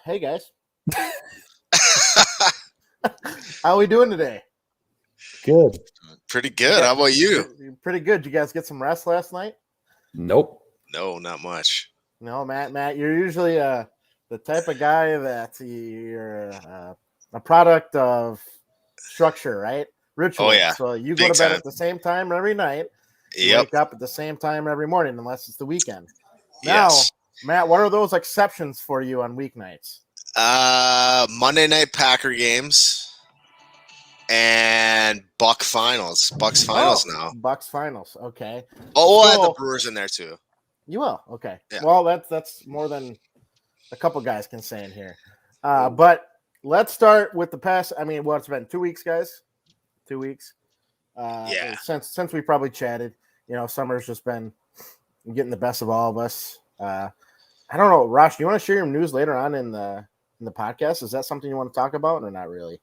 Hey guys, how are we doing today? Good. Pretty good. How about you? Pretty good. You guys get some rest last night? Nope. No, not much. No, Matt, you're usually the type of guy that you're a product of structure, right? Ritual. Oh, yeah. So you go Big to bed time. at the same time every night. You Yep. wake up at the same time every morning, unless it's the weekend. Yes. Now, Matt, what are those exceptions for you on weeknights? Monday night Packer games and Buck finals. Bucks finals now. Bucks finals. Okay. Oh, we'll add the So- Brewers in there too. You will. Okay. Yeah. Well, that's more than a couple guys can say in here. But let's start with the past. I mean, it's been 2 weeks, guys. 2 weeks. Yeah. Since we probably chatted, summer's just been getting the best of all of us. I don't know, Rosh. Do you want to share your news later on in the podcast? Is that something you want to talk about, or not really?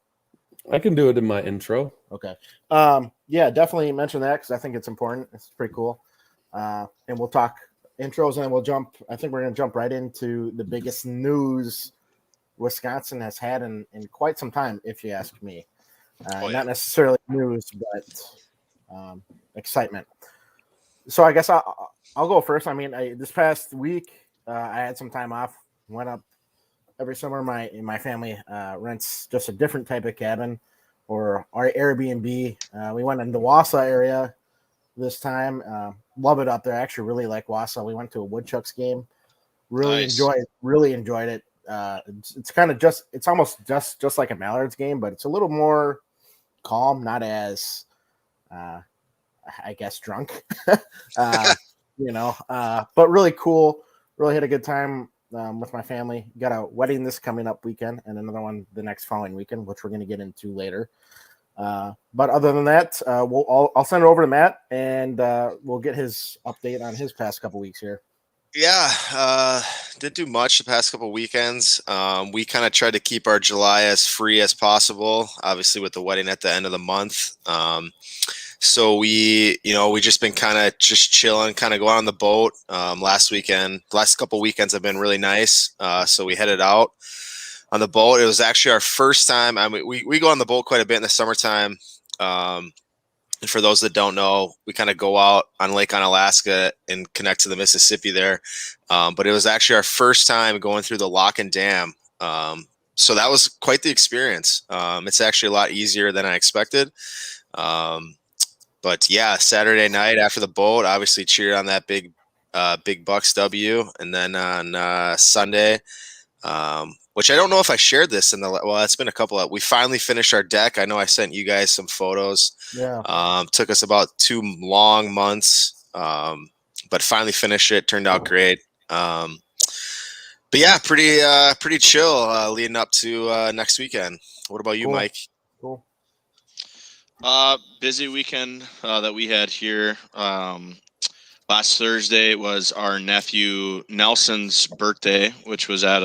I can do it in my intro. Okay. Yeah, definitely mention that because I think it's important. It's pretty cool. And we'll talk intros, and then we'll jump. I think we're going to jump right into the biggest news Wisconsin has had in quite some time, if you ask me. Not necessarily news, but excitement. So I guess I'll go first. I mean, this past week I had some time off. Went up every summer. My family rents just a different type of cabin or our Airbnb. We went in the Wausau area this time. Love it up there. I actually really like Wausau. We went to a Woodchucks game. Really enjoyed it. It's kind of it's almost just like a Mallards game, but it's a little more calm, not as I guess drunk. But really cool. Really had a good time with my family. Got a wedding this coming up weekend and another one the next following weekend, which we're going to get into later. But other than that, I'll send it over to Matt, and we'll get his update on his past couple weeks here. Yeah. Didn't do much the past couple weekends. We kind of tried to keep our July as free as possible, obviously with the wedding at the end of the month. So we just been kind of just chilling, kind of going on the boat. Last couple weekends have been really nice. So we headed out on the boat. It was actually our first time. I mean, we go on the boat quite a bit in the summertime. And for those that don't know, we kind of go out on Lake Onalaska and connect to the Mississippi there. But it was actually our first time going through the lock and dam. So that was quite the experience. It's actually a lot easier than I expected. But yeah, Saturday night after the boat, obviously cheered on that big Bucks W. And then on Sunday, which I don't know if I shared this it's been a couple of, we finally finished our deck. I know I sent you guys some photos. Yeah. Took us about 2 long months, but finally finished it. Turned out great. But yeah, pretty chill leading up to next weekend. What about you, Cool. Mike? Cool. Busy weekend that we had here. Last Thursday was our nephew Nelson's birthday, which was at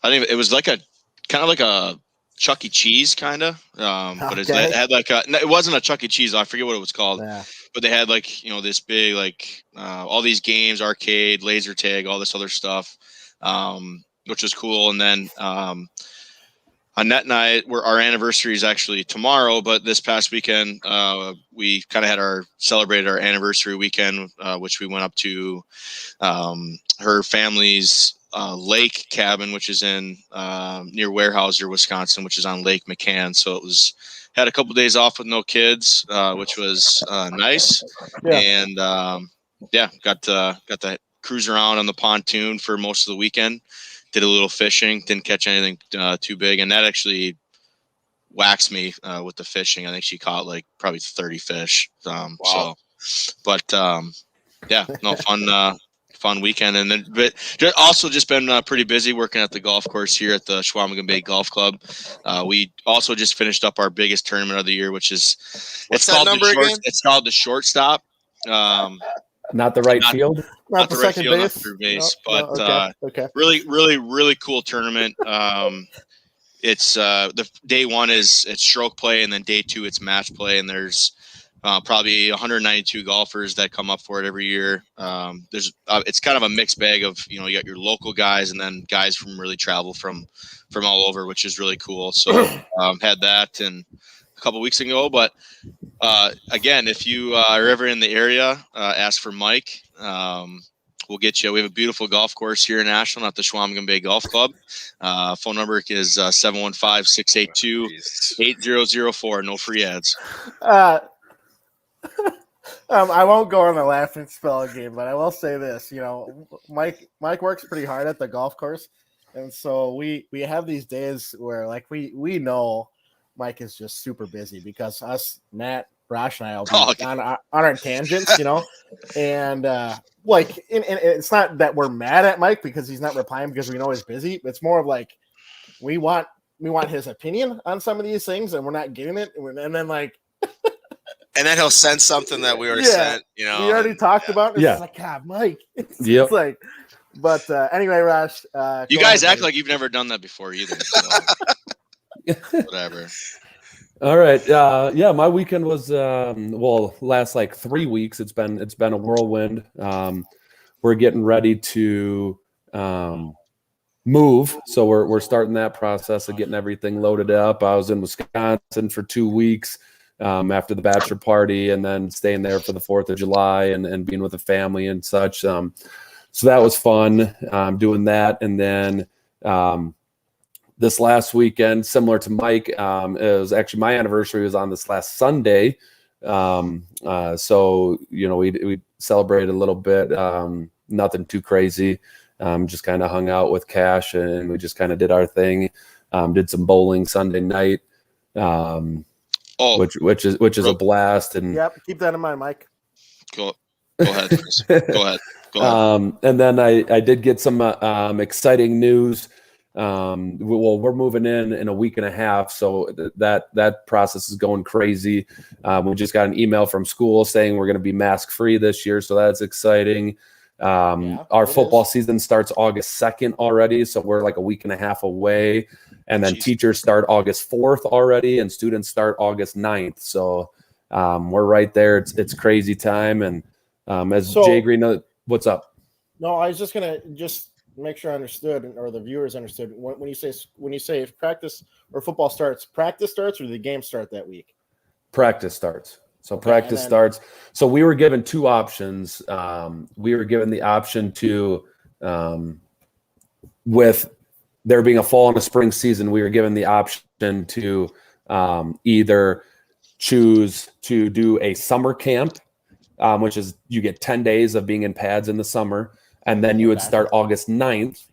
I think it was like a kind of like a Chuck E. Cheese kind of, but it had like it wasn't a Chuck E. Cheese. I forget what it was called, but they had this big all these games, arcade, laser tag, all this other stuff, which was cool. And then on that night, our anniversary is actually tomorrow, but this past weekend we kind of celebrated our anniversary weekend, which we went up to her family's lake cabin, which is in near Weyerhaeuser, Wisconsin, which is on Lake McCann. So had a couple of days off with no kids, which was nice. Yeah. And got to cruise around on the pontoon for most of the weekend. Did a little fishing, didn't catch anything too big, and that actually waxed me with the fishing. I think she caught probably 30 fish. Wow. Fun weekend. And then, but also just been pretty busy working at the golf course here at the Chequamegon Bay Golf Club. We also just finished up our biggest tournament of the year, which is What's that number again? It's called the Shortstop. Not the right field. Not the right second field, base. not third base, Okay. Really, really, really cool tournament. It's the day one it's stroke play, and then day two it's match play, and there's Probably 192 golfers that come up for it every year. It's kind of a mixed bag of, you got your local guys and then guys from really travel from all over, which is really cool. So had that and a couple weeks ago. But again, if you are ever in the area, ask for Mike. We'll get you. We have a beautiful golf course here in Ashland at the Schwamigan Bay Golf Club. Phone number is 715-682-8004. No free ads. I won't go on the laughing spell game, but I will say this. Mike works pretty hard at the golf course, and so we have these days where like we know Mike is just super busy because us, Matt, Rosh, and I will be on our tangents, and like and it's not that we're mad at Mike because he's not replying because we know he's busy. It's more of like we want his opinion on some of these things, and we're not getting it, and then like. And then he'll send something that we already sent, We already talked about it. It's like, God, Mike. It's like, but anyway, Rosh. You guys act like you've never done that before either. So. Whatever. All right. My weekend was last like 3 weeks. It's been a whirlwind. We're getting ready to move, so we're starting that process of getting everything loaded up. I was in Wisconsin for 2 weeks. After the bachelor party, and then staying there for the 4th of July and being with the family and such. So that was fun, doing that. And then this last weekend, similar to Mike, it was actually my anniversary was on this last Sunday. So, we celebrated a little bit, nothing too crazy. Just kind of hung out with Cash and we just kind of did our thing. Did some bowling Sunday night. Which is a blast. And keep that in mind, Mike. Go ahead. Go ahead. And then I did get some exciting news. We're moving in a week and a half, so that process is going crazy. We just got an email from school saying we're going to be mask free this year, so that's exciting. Our football season starts August 2nd already, so we're like a week and a half away. And then teachers start August 4th already, and students start August 9th. So we're right there. It's crazy time. And Jay Green, what's up? No, I was just gonna make sure I understood, or the viewers understood. When you say if practice or football starts, practice starts, or the game start that week? Practice starts. So practice starts. So we were given two options. We were given the option to, with there being a fall and a spring season, we were given the option to either choose to do a summer camp, which is you get 10 days of being in pads in the summer, and then you would start August 9th,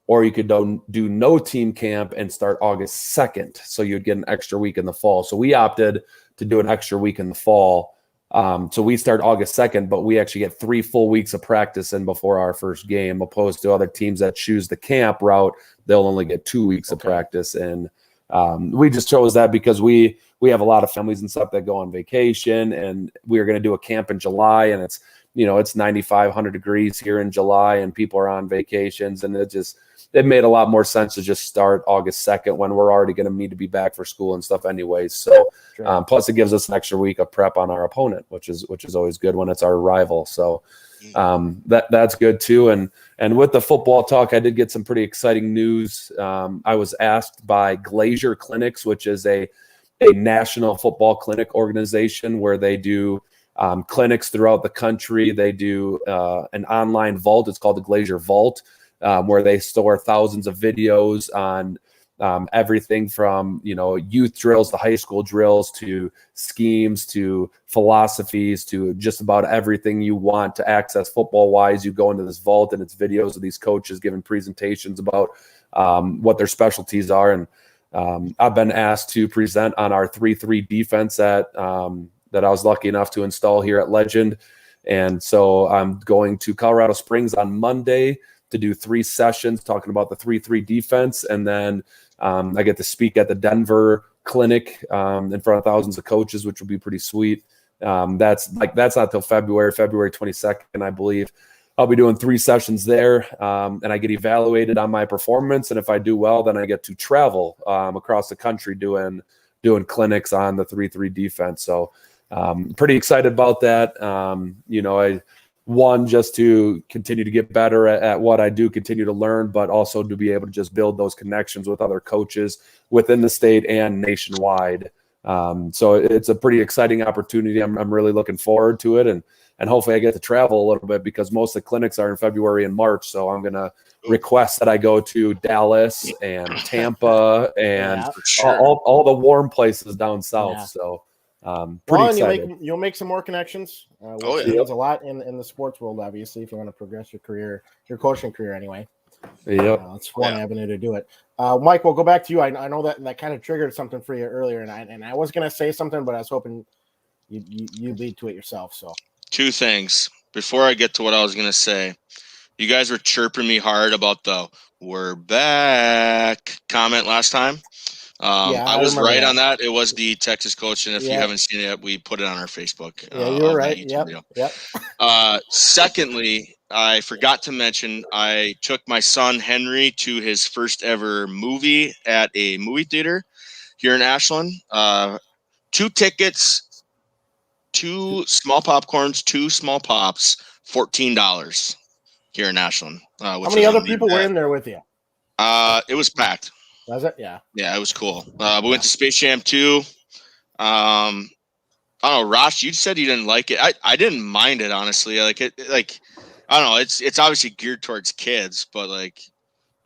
or you could do no team camp and start August 2nd. So you'd get an extra week in the fall. So we opted to do an extra week in the fall. So we start August 2nd, but we actually get 3 full weeks of practice in before our first game, opposed to other teams that choose the camp route. They'll only get 2 weeks of practice. And we just chose that because we have a lot of families and stuff that go on vacation, and we are going to do a camp in July, and it's 95, 100 degrees here in July, and people are on vacations, and it made a lot more sense to just start August 2nd when we're already going to need to be back for school and stuff anyways. So plus it gives us an extra week of prep on our opponent, which is always good when it's our rival. So that's good too. And with the football talk, I did get some pretty exciting news. I was asked by Glazier Clinics, which is a national football clinic organization where they do clinics throughout the country. They do an online vault. It's called the Glazier Vault, where they store thousands of videos on everything from youth drills to high school drills to schemes to philosophies to just about everything you want to access football wise. You go into this vault and it's videos of these coaches giving presentations about what their specialties are. And I've been asked to present on our 3-3 defense that I was lucky enough to install here at Legend. And so I'm going to Colorado Springs on Monday to do 3 sessions talking about the 3-3 defense. And then I get to speak at the Denver clinic in front of thousands of coaches, which will be pretty sweet. That's not till February 22nd, I believe. I'll be doing 3 sessions there, and I get evaluated on my performance. And if I do well, then I get to travel across the country doing clinics on the 3-3 defense. So pretty excited about that. Just to continue to get better at what I do, continue to learn, but also to be able to just build those connections with other coaches within the state and nationwide. So it's a pretty exciting opportunity. I'm really looking forward to it, and hopefully I get to travel a little bit because most of the clinics are in February and March. So I'm going to request that I go to Dallas and Tampa and all the warm places down south. Yeah. So pretty excited. You'll make some more connections. Which means a lot in the sports world, obviously, if you want to progress your career, your coaching career anyway. Yep. It's one avenue to do it. Mike, we'll go back to you. I know that kind of triggered something for you earlier, and I was going to say something, but I was hoping you lead to it yourself. So 2 things before I get to what I was going to say. You guys were chirping me hard about the "we're back" comment last time. I was right on that. It was the Texas coach, and if you haven't seen it yet, we put it on our Facebook. Yeah, you were right. Yep. Secondly, I forgot to mention I took my son Henry to his first ever movie at a movie theater here in Ashland. 2 tickets, 2 small popcorns, 2 small pops, $14 here in Ashland. How many other people were in there with you? It was packed. Was it? Yeah. Yeah, it was cool. We went to Space Jam 2. I don't know, Ross, you said you didn't like it. I didn't mind it, honestly. I don't know. It's obviously geared towards kids, but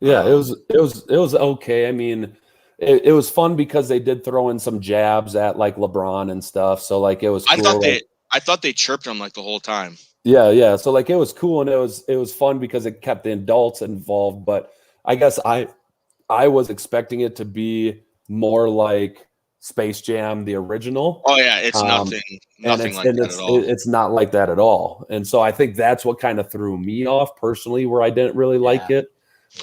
it was okay. I mean, it was fun because they did throw in some jabs at like LeBron and stuff. So it was cool. I thought they chirped him the whole time. Yeah. So it was cool, and it was fun because it kept the adults involved. But I guess I was expecting it to be more like Space Jam, the original. Oh yeah, it's nothing like that at all. It's not like that at all. And so I think that's what kind of threw me off personally, where I didn't really like it.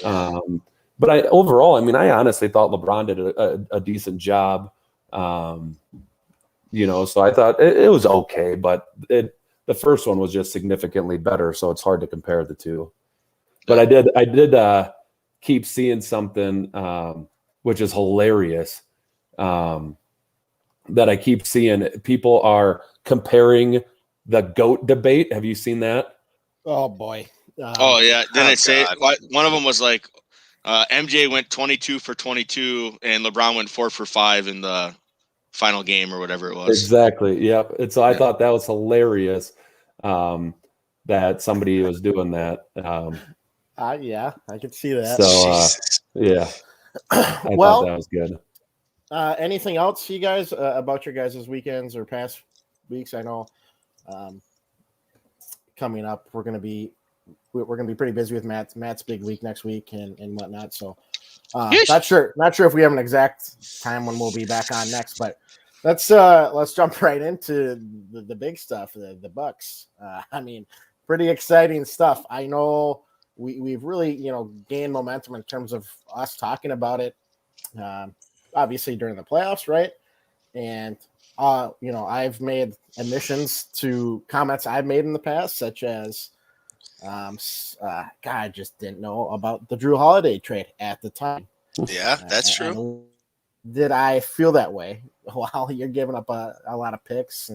But I honestly thought LeBron did a decent job. So I thought it was okay, but the first one was just significantly better. So it's hard to compare the two. But I did keep seeing something which is hilarious. That I keep seeing people are comparing the GOAT debate. Have you seen that? Oh boy. Didn't it say one of them was MJ went 22 for 22 and LeBron went 4 for 5 in the final game or whatever it was. Exactly. Yep. And so I thought that was hilarious that somebody was doing that. Yeah, I could see that. So I thought that was good. Anything else, you guys, about your guys' weekends or past weeks? I know coming up we're gonna be pretty busy with Matt's big week next week and whatnot. So not sure if we have an exact time when we'll be back on next, but let's jump right into the big stuff, the Bucks. Pretty exciting stuff. I know we've really gained momentum in terms of us talking about it. Obviously during the playoffs, right? And I've made admissions to comments I've made in the past, such as I just didn't know about the Drew Holiday trade at the time. Yeah, that's true. Did I feel that way? Well, you're giving up a lot of picks,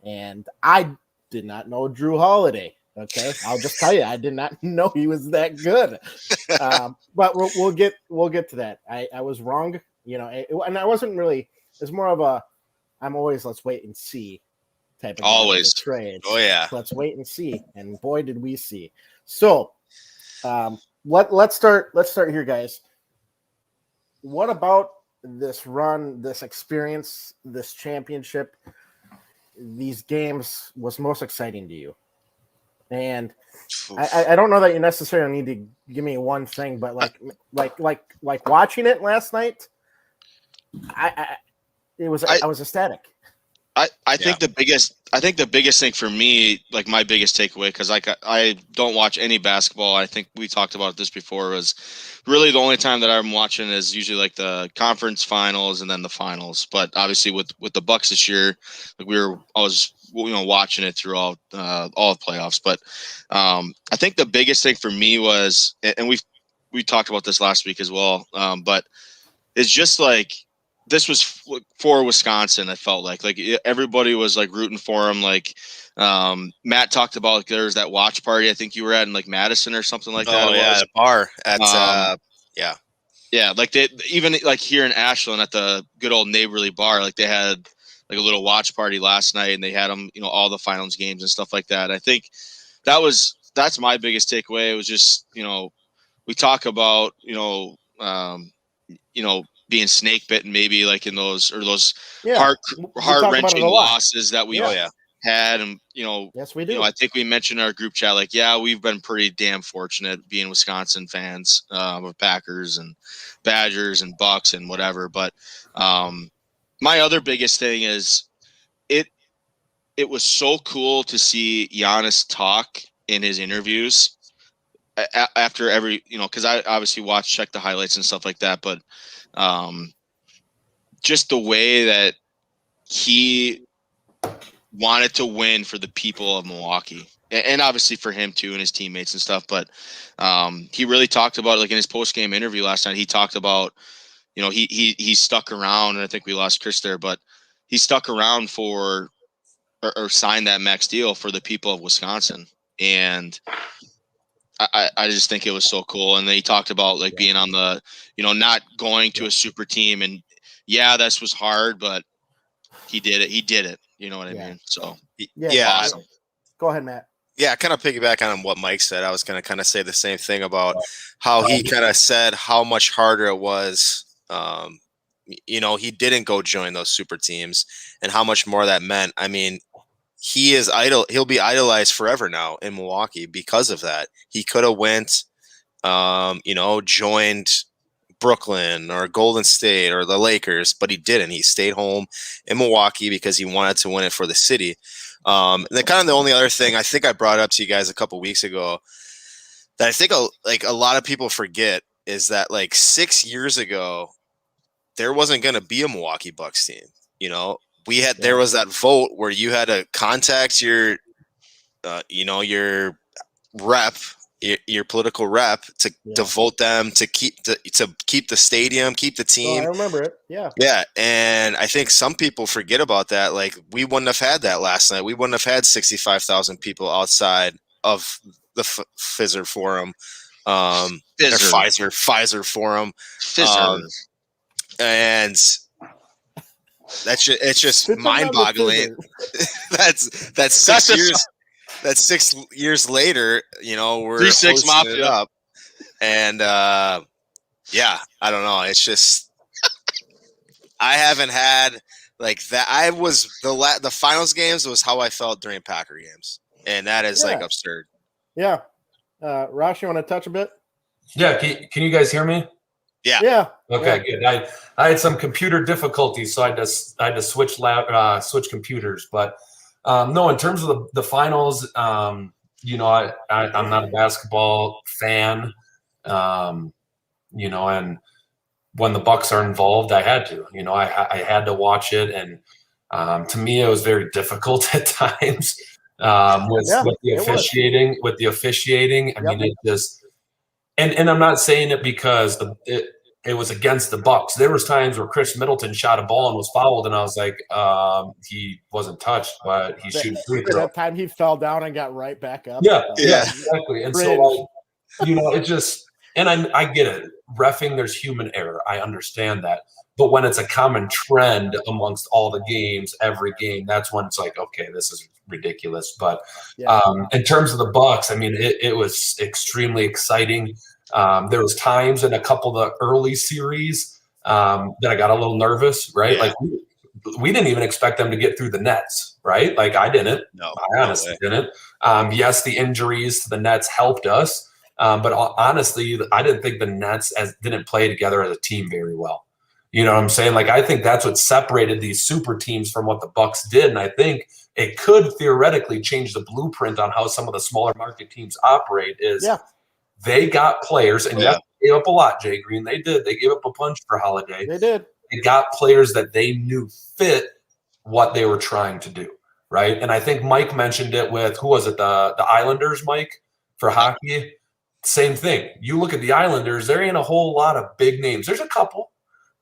and I did not know Drew Holiday. Okay, I'll just tell you, I did not know he was that good. But we'll get to that. I was wrong, and I wasn't really. It's more of a I'm always let's wait and see type of always trade. Oh yeah, let's wait and see. And boy, did we see. So, let's start here, guys. What about this run, this experience, this championship, these games was most exciting to you? And I don't know that you necessarily need to give me one thing, but like watching it last night, I was ecstatic. I think the biggest thing for me, my biggest takeaway, because I don't watch any basketball. I think we talked about this before. Was really the only time that I'm watching is usually the conference finals and then the finals. But obviously with the Bucks this year, I was watching it through all the playoffs. But I think the biggest thing for me was, and we talked about this last week as well. But it's just this was for Wisconsin. I felt like everybody was like rooting for him. Like Matt talked about, like, there's that watch party I think you were at in like Madison or something like that. Oh yeah, the bar at yeah. Yeah, like they even like here in Ashland at the good old neighborly bar, like they had like a little watch party last night, and they had them, all the finals games and stuff like that. I think that's my biggest takeaway. It was just, we talk about, being snake bitten maybe like in those heart wrenching losses that we had, and yes, we do. I think we mentioned in our group chat, like, yeah, we've been pretty damn fortunate being Wisconsin fans of Packers and Badgers and Bucks and whatever. But my other biggest thing is it was so cool to see Giannis talk in his interviews after every, because I obviously check the highlights and stuff like that, but just the way that he wanted to win for the people of Milwaukee, and obviously for him too and his teammates and stuff. But he really talked about, like in his post-game interview last night, he talked about, he stuck around, and I think we lost Chris there, but he stuck around for or signed that max deal for the people of Wisconsin. And I just think it was so cool. And then he talked about like being on the, not going to a super team, and this was hard, but he did it. You know what I mean? So awesome. Go ahead, Matt. Yeah, kind of piggyback on what Mike said. I was going to kind of say the same thing about how he kind of said how much harder it was. He didn't go join those super teams, and how much more that meant. I mean, he'll be idolized forever now in Milwaukee because of that. He could have went, joined Brooklyn or Golden State or the Lakers, but he didn't. He stayed home in Milwaukee because he wanted to win it for the city. And then kind of the only other thing I think I brought up to you guys a couple weeks ago that I think a lot of people forget is that like 6 years ago, there wasn't going to be a Milwaukee Bucks team. There was that vote where you had to contact your, your rep, your political rep to vote them to keep the stadium, keep the team. I remember it. Yeah. Yeah. And I think some people forget about that. Like, we wouldn't have had that last night. We wouldn't have had 65,000 people outside of the Pfizer Forum, or Pfizer Forum. And it's just mind-boggling. That's 6 years. That's 6 years later. We're 3-6 Mafia it up, and I don't know. It's just I haven't had like that. I was the finals games was how I felt during Packer games, and that is like absurd. Yeah, Rosh, you want to touch a bit? Yeah, can you guys hear me? Yeah. Okay, good. I had some computer difficulties, so I had to switch switch computers. But no, in terms of the finals, I'm not a basketball fan, and when the Bucks are involved, I had to. I had to watch it, and to me, it was very difficult at times with the officiating. With the officiating, I mean, it just. And I'm not saying it because it was against the Bucks. There was times where Chris Middleton shot a ball and was fouled, and I was like, he wasn't touched, but he's shooting free throw. That time he fell down and got right back up. Yeah, exactly. And so, it just – and I get it. Reffing, there's human error. I understand that. But when it's a common trend amongst all the games, every game, that's when it's like, okay, this is ridiculous. But in terms of the Bucks, I mean, it was extremely exciting. There was times in a couple of the early series that I got a little nervous, right? Like we didn't even expect them to get through the Nets, right? Like I didn't. No, I honestly didn't. Yes, the injuries to the Nets helped us. But honestly, I didn't think the Nets didn't play together as a team very well. You know what I'm saying? Like, I think that's what separated these super teams from what the Bucks did. And I think it could theoretically change the blueprint on how some of the smaller market teams operate is they got players, and yes, they gave up a lot, Jay Green. They did. They gave up a punch for Holiday. They did. They got players that they knew fit what they were trying to do, right? And I think Mike mentioned it with, who was it, the Islanders, Mike, for hockey? Same thing. You look at the Islanders, there ain't a whole lot of big names. There's a couple.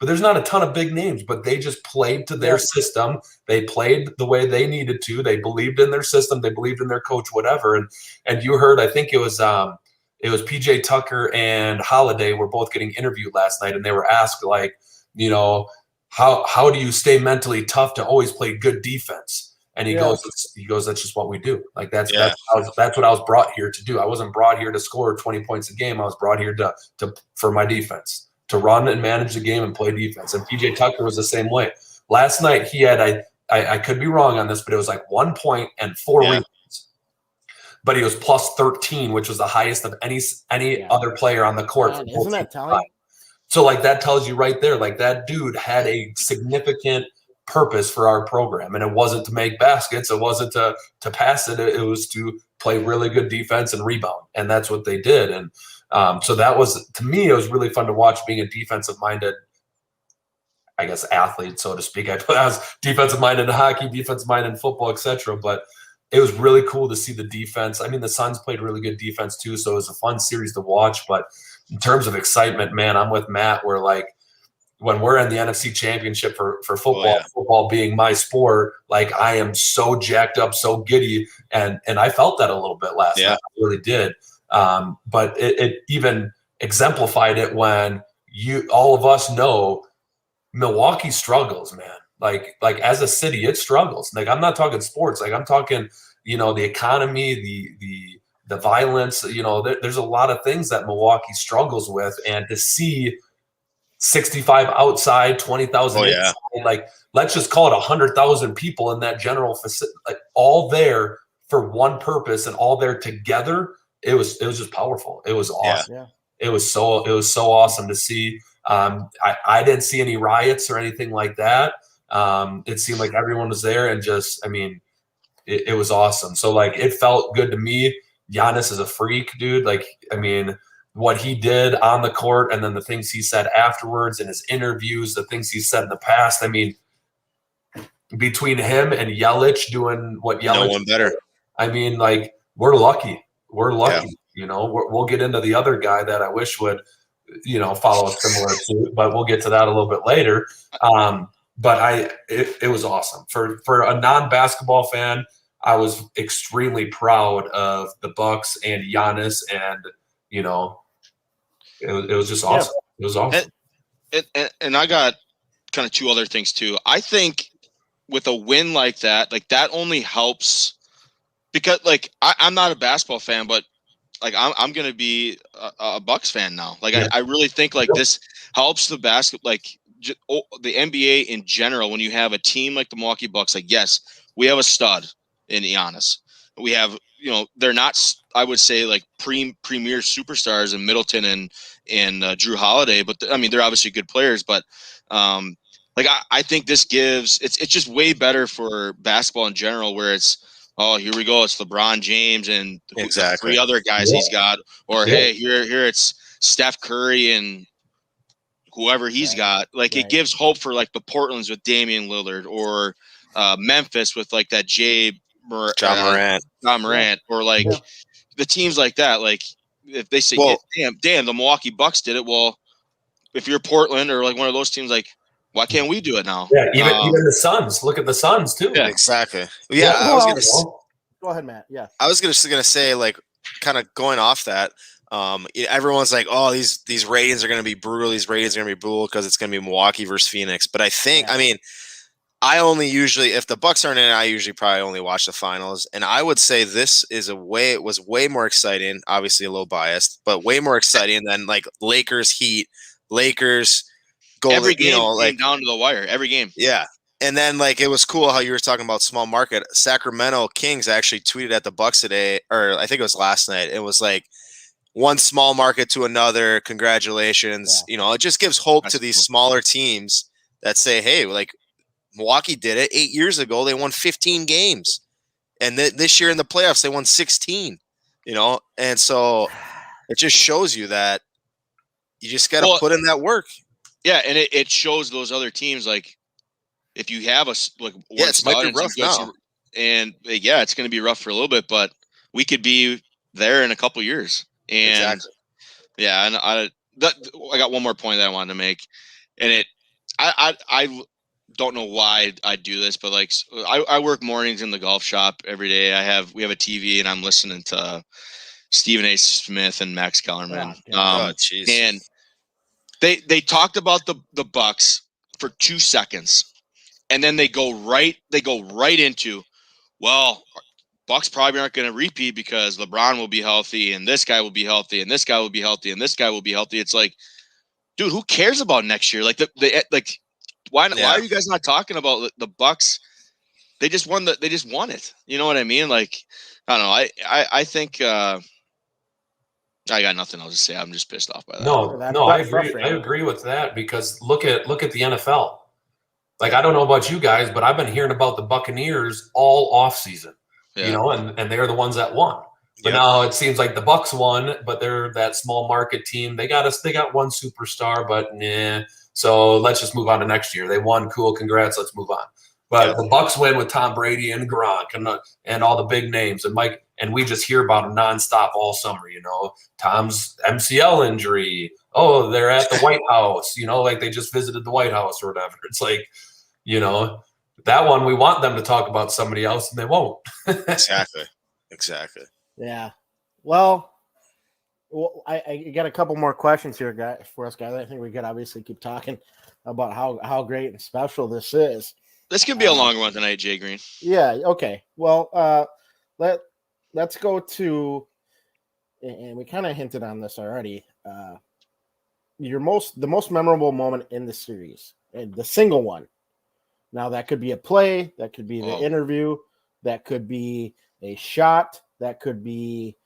but there's not a ton of big names, but they just played to their system. They played the way they needed to. They believed in their system. They believed in their coach, whatever. And you heard, I think it was PJ Tucker and Holiday were both getting interviewed last night, and they were asked, like, you know, how do you stay mentally tough to always play good defense? And he goes, that's just what we do. Like that's what I was brought here to do. I wasn't brought here to score 20 points a game. I was brought here to for my defense, to run and manage the game and play defense. And PJ Tucker was the same way. Last night he had, I could be wrong on this, but it was like 1 point and 4 rebounds. But he was plus 13, which was the highest of any other player on the court. Man, isn't that telling? So like that tells you right there, like that dude had a significant purpose for our program, and it wasn't to make baskets, it wasn't to pass it, it was to play really good defense and rebound, and that's what they did. And so that was, to me, it was really fun to watch, being a defensive minded, I guess, athlete, so to speak. I was defensive minded in hockey, defensive minded in football, etc. But it was really cool to see the defense. I mean, the Suns played really good defense too, so it was a fun series to watch. But in terms of excitement, man, I'm with Matt, where like when we're in the NFC Championship for football, football being my sport, like I am so jacked up, so giddy, and I felt that a little bit last night. I really did. But it even exemplified it when all of us know Milwaukee struggles, man. Like as a city, it struggles. Like I'm not talking sports. Like I'm talking, the economy, the violence. There's a lot of things that Milwaukee struggles with, and to see 65 outside, 20,000 inside, like let's just call it 100,000 people in that general facility, like all there for one purpose and all there together. It was just powerful. It was awesome. Yeah. It was so awesome to see. I didn't see any riots or anything like that. It seemed like everyone was there, and just, I mean, it was awesome. So like, it felt good to me. Giannis is a freak, dude. Like, I mean, what he did on the court, and then the things he said afterwards in his interviews, the things he said in the past. I mean, between him and Yelich doing what Yelich, no one better. I mean, like, we're lucky. We're lucky. Yeah. We'll get into the other guy that I wish would, follow a similar suit, but we'll get to that a little bit later. But it was awesome for a non-basketball fan. I was extremely proud of the Bucks and Giannis, and it was just awesome. It was awesome. And I got kind of two other things too. I think with a win like that only helps, because like I'm not a basketball fan, but like I'm gonna be a Bucks fan now. Like I really think like this helps the the NBA in general. When you have a team like the Milwaukee Bucks, like, yes, we have a stud in Giannis. We have, they're not, I would say, like premier superstars in Middleton and Drew Holiday, but I mean, they're obviously good players. But I think this gives, it's just way better for basketball in general, where it's, oh, here we go, it's LeBron James and the 3 other guys he's got, or hey, here it's Steph Curry and whoever he's got. Like, it gives hope for like the Portlands with Damian Lillard, or Memphis with like that John Morant, or like the teams like that. Like, if they say, damn, the Milwaukee Bucks did it. Well, if you're Portland or like one of those teams, like, why can't we do it now? Yeah, even the Suns. Look at the Suns too. Yeah, exactly. Yeah, I was gonna go ahead, Matt. Yeah, I was gonna say, like, kind of going off that. Everyone's like, oh, these ratings are going to be brutal. These ratings are going to be brutal because it's going to be Milwaukee versus Phoenix. But I think, I mean, I only usually, if the Bucks aren't in it, I usually probably only watch the finals. And I would say this is it was way more exciting, obviously a little biased, but way more exciting than like Lakers Heat, Lakers Golden. Every game came down to the wire, every game. Yeah. And then, like, it was cool how you were talking about small market. Sacramento Kings actually tweeted at the Bucks today, or I think it was last night. It was like, one small market to another. Congratulations. It just gives hope to these smaller teams that say, hey, like, Milwaukee did it 8 years ago. They won 15 games. And this year in the playoffs, they won 16, And so it just shows you that you just got to put in that work. Yeah. And it shows those other teams, like, if you have a, like, it might be rough now. And it's going to be rough for a little bit, but we could be there in a couple years. And and I got one more point that I wanted to make, and I don't know why I do this, but like I work mornings in the golf shop every day. We have a TV and I'm listening to Stephen A. Smith and Max Kellerman. Oh, jeez. And they talked about the Bucks for 2 seconds, and then they go right into, well, Bucks probably aren't going to repeat because LeBron will be healthy, and this guy will be healthy, and this guy will be healthy, and this guy will be healthy. It's like, dude, who cares about next year? Like like why are you guys not talking about the Bucks? They just won it. You know what I mean? Like, I don't know. I think I got nothing else to say. I'm just pissed off by that. No, I agree. I agree with that because look at the NFL. Like, I don't know about you guys, but I've been hearing about the Buccaneers all off season. Yeah. You know, and they're the ones that won. But now it seems like the Bucks won, but they're that small market team. They got one superstar, but nah. So let's just move on to next year. They won, cool, congrats, let's move on. But the Bucks win with Tom Brady and Gronk and all the big names and Mike, and we just hear about them nonstop all summer. You know, Tom's MCL injury. Oh, they're at the White House. You know, like they just visited the White House or whatever. It's like, you know, that one we want them to talk about somebody else, and they won't. Exactly. Yeah. Well, I got a couple more questions here, guys. For us, guys, I think we could obviously keep talking about how great and special this is. This could be a long one tonight, Jay Green. Yeah. Okay. Well, let's go to, and we kind of hinted on this already. The most memorable moment in the series, and the single one. Now that could be a play, that could be the interview, that could be a shot, that could be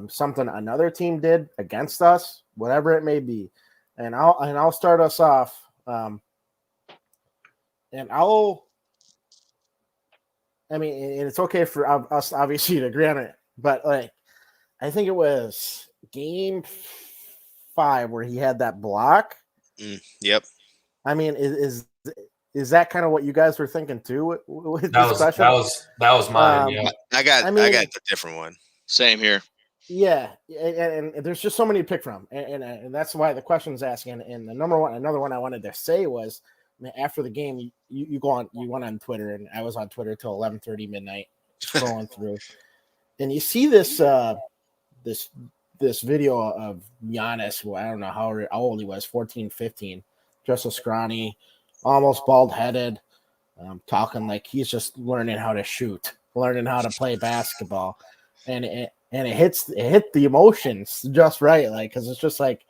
something another team did against us, whatever it may be. And I'll start us off. And it's okay for us obviously to agree on it, but like, I think it was game 5 where he had that block. Yep. I mean, is that kind of what you guys were thinking too? That was mine. Yeah. I got a different one. Same here. Yeah, and there's just so many to pick from, and that's why the question's asking. And another one I wanted to say was, after the game, you went on Twitter, and I was on Twitter till 11:30 midnight, scrolling through, and you see this video of Giannis, who I don't know how old he was, 14, 15, just a scrawny, almost bald-headed, talking like he's just learning how to shoot, learning how to play basketball, and it hit the emotions just right, like, because it's just like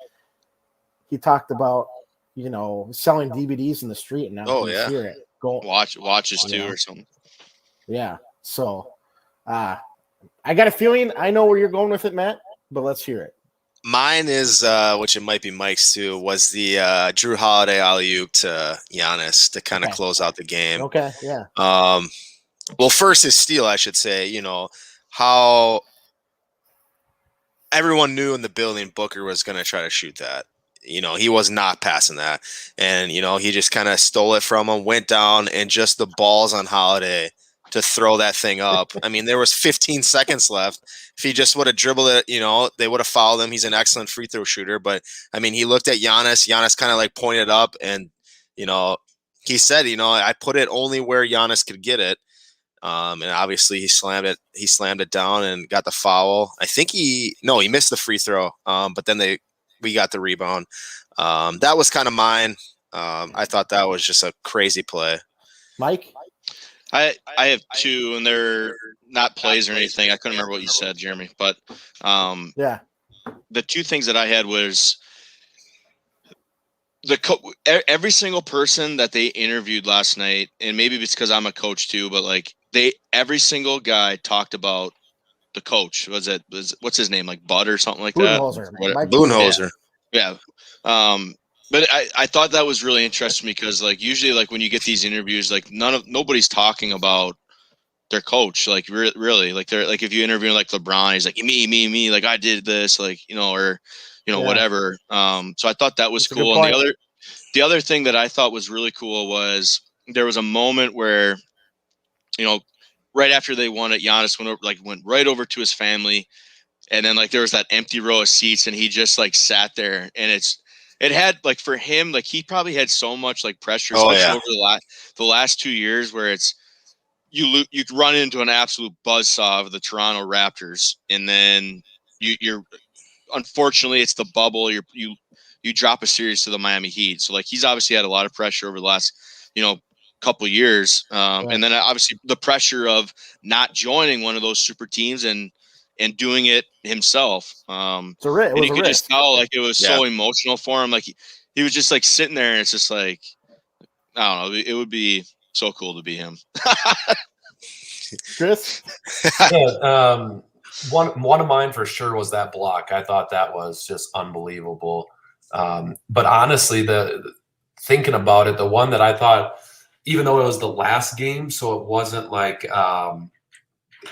he talked about, you know, selling DVDs in the street, and now you hear it go watches too or something. Yeah, so I got a feeling I know where you're going with it, Matt, but let's hear it. Mine is, which it might be Mike's too, was the Drew Holiday alley-oop to Giannis to kind of close out the game. Okay, yeah. Well, first his steal, I should say. You know how everyone knew in the building Booker was going to try to shoot that. You know, he was not passing that, and you know he just kind of stole it from him, went down, and just the balls on Holiday to throw that thing up. I mean, there was 15 seconds left. If he just would have dribbled it, you know, they would have fouled him. He's an excellent free throw shooter. But, I mean, he looked at Giannis. Giannis kind of like pointed up and, you know, he said, you know, I put it only where Giannis could get it. And obviously he slammed it down and got the foul. I think he missed the free throw. But then we got the rebound. That was kind of mine. I thought that was just a crazy play. Mike? I have two, and they're not plays or anything. I couldn't remember what you said, Jeremy, but the two things that I had was every single person that they interviewed last night, and maybe it's because I'm a coach too, but like every single guy talked about the coach. What's his name, like Bud or something like that? Budenholzer. Yeah. But I thought that was really interesting because like usually like when you get these interviews, like nobody's talking about their coach, like really like they're like, if you interview like LeBron, he's like me, like I did this, like, you know, or, you know, whatever. So I thought that was cool. And the other thing that I thought was really cool was there was a moment where, you know, right after they won it, Giannis went right over to his family. And then like there was that empty row of seats and he just like sat there, and it's it had like for him, like he probably had so much like pressure, Oh, especially yeah. over the last 2 years, where it's you run into an absolute buzzsaw of the Toronto Raptors, and then you're unfortunately it's the bubble. You drop a series to the Miami Heat, so like he's obviously had a lot of pressure over the last couple of years, and then obviously the pressure of not joining one of those super teams and doing it himself. It And was you a could just risk. tell like it was Yeah. so emotional for him. Like he was just like sitting there, and it's just like I don't know. It would be so cool to be him. Chris? Yeah, one of mine for sure was that block. I thought that was just unbelievable. But honestly, thinking about it, the one that I thought, even though it was the last game, so it wasn't like